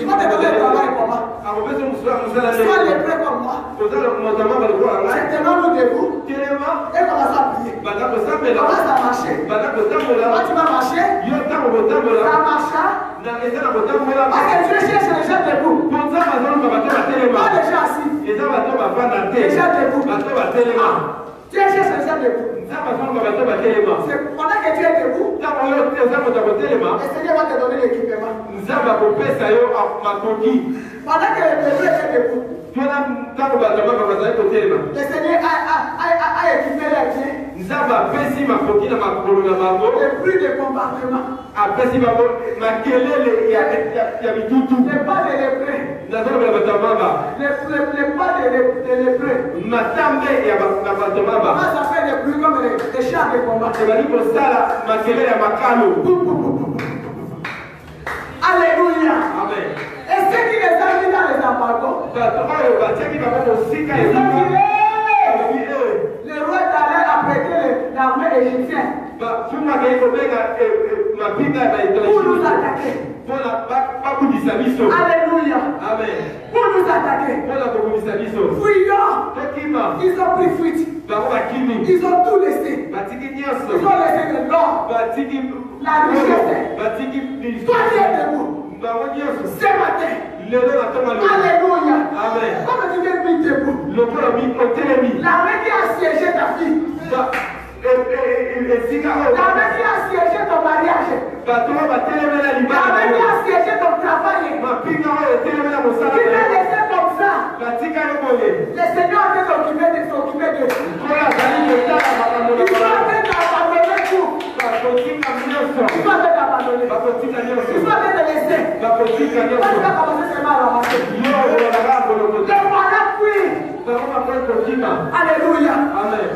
Speaker 1: va te donner le travail comment? Sois lépreux comme moi. Maintenant nous debout. Et commence à prier. Commence à marcher. Quand tu vas marcher, ça marcha. Parce que Dieu cherche les gens debout. Pas les gens assis. Les gens debout. Dieu cherche les gens debout. C'est pendant que tu es debout, le Seigneur va te donner l'équipement. Pendant que le bébé est debout, le Seigneur a équipé les pieds. Le bruit de bombardement. Le pas de lépreux. Le pas de lépreux. Comment ça fait des bruits comme des chars de combat? Alléluia. Amen. Et ceux qui les ont mis dans les embargos, ils ont dit, le roi d'Allah a prêté l'armée égyptienne pour nous attaquer. Alléluia. Amen. Pour nous attaquer. Fuyons. Ils ont pris fuite. Ils ont tout laissé. Ils ont laissé le l'or, la richesse. Toi qui es debout. Ce matin. Alléluia. Amen. Comme tu viens de mettre debout. L'armée qui a assiégé ta fille. L'armée qui a assiégé ton mariage. L'armée qui a assiégé ton travail. Qui t'a laissé comme ça. Le Seigneur a fait s'occuper de tout. Il va t'abandonner tout. Il va t'abandonner. Il va te laisser. Quand tu vas commencer seulement à ramasser. Le voilà puis. Alléluia. Amen.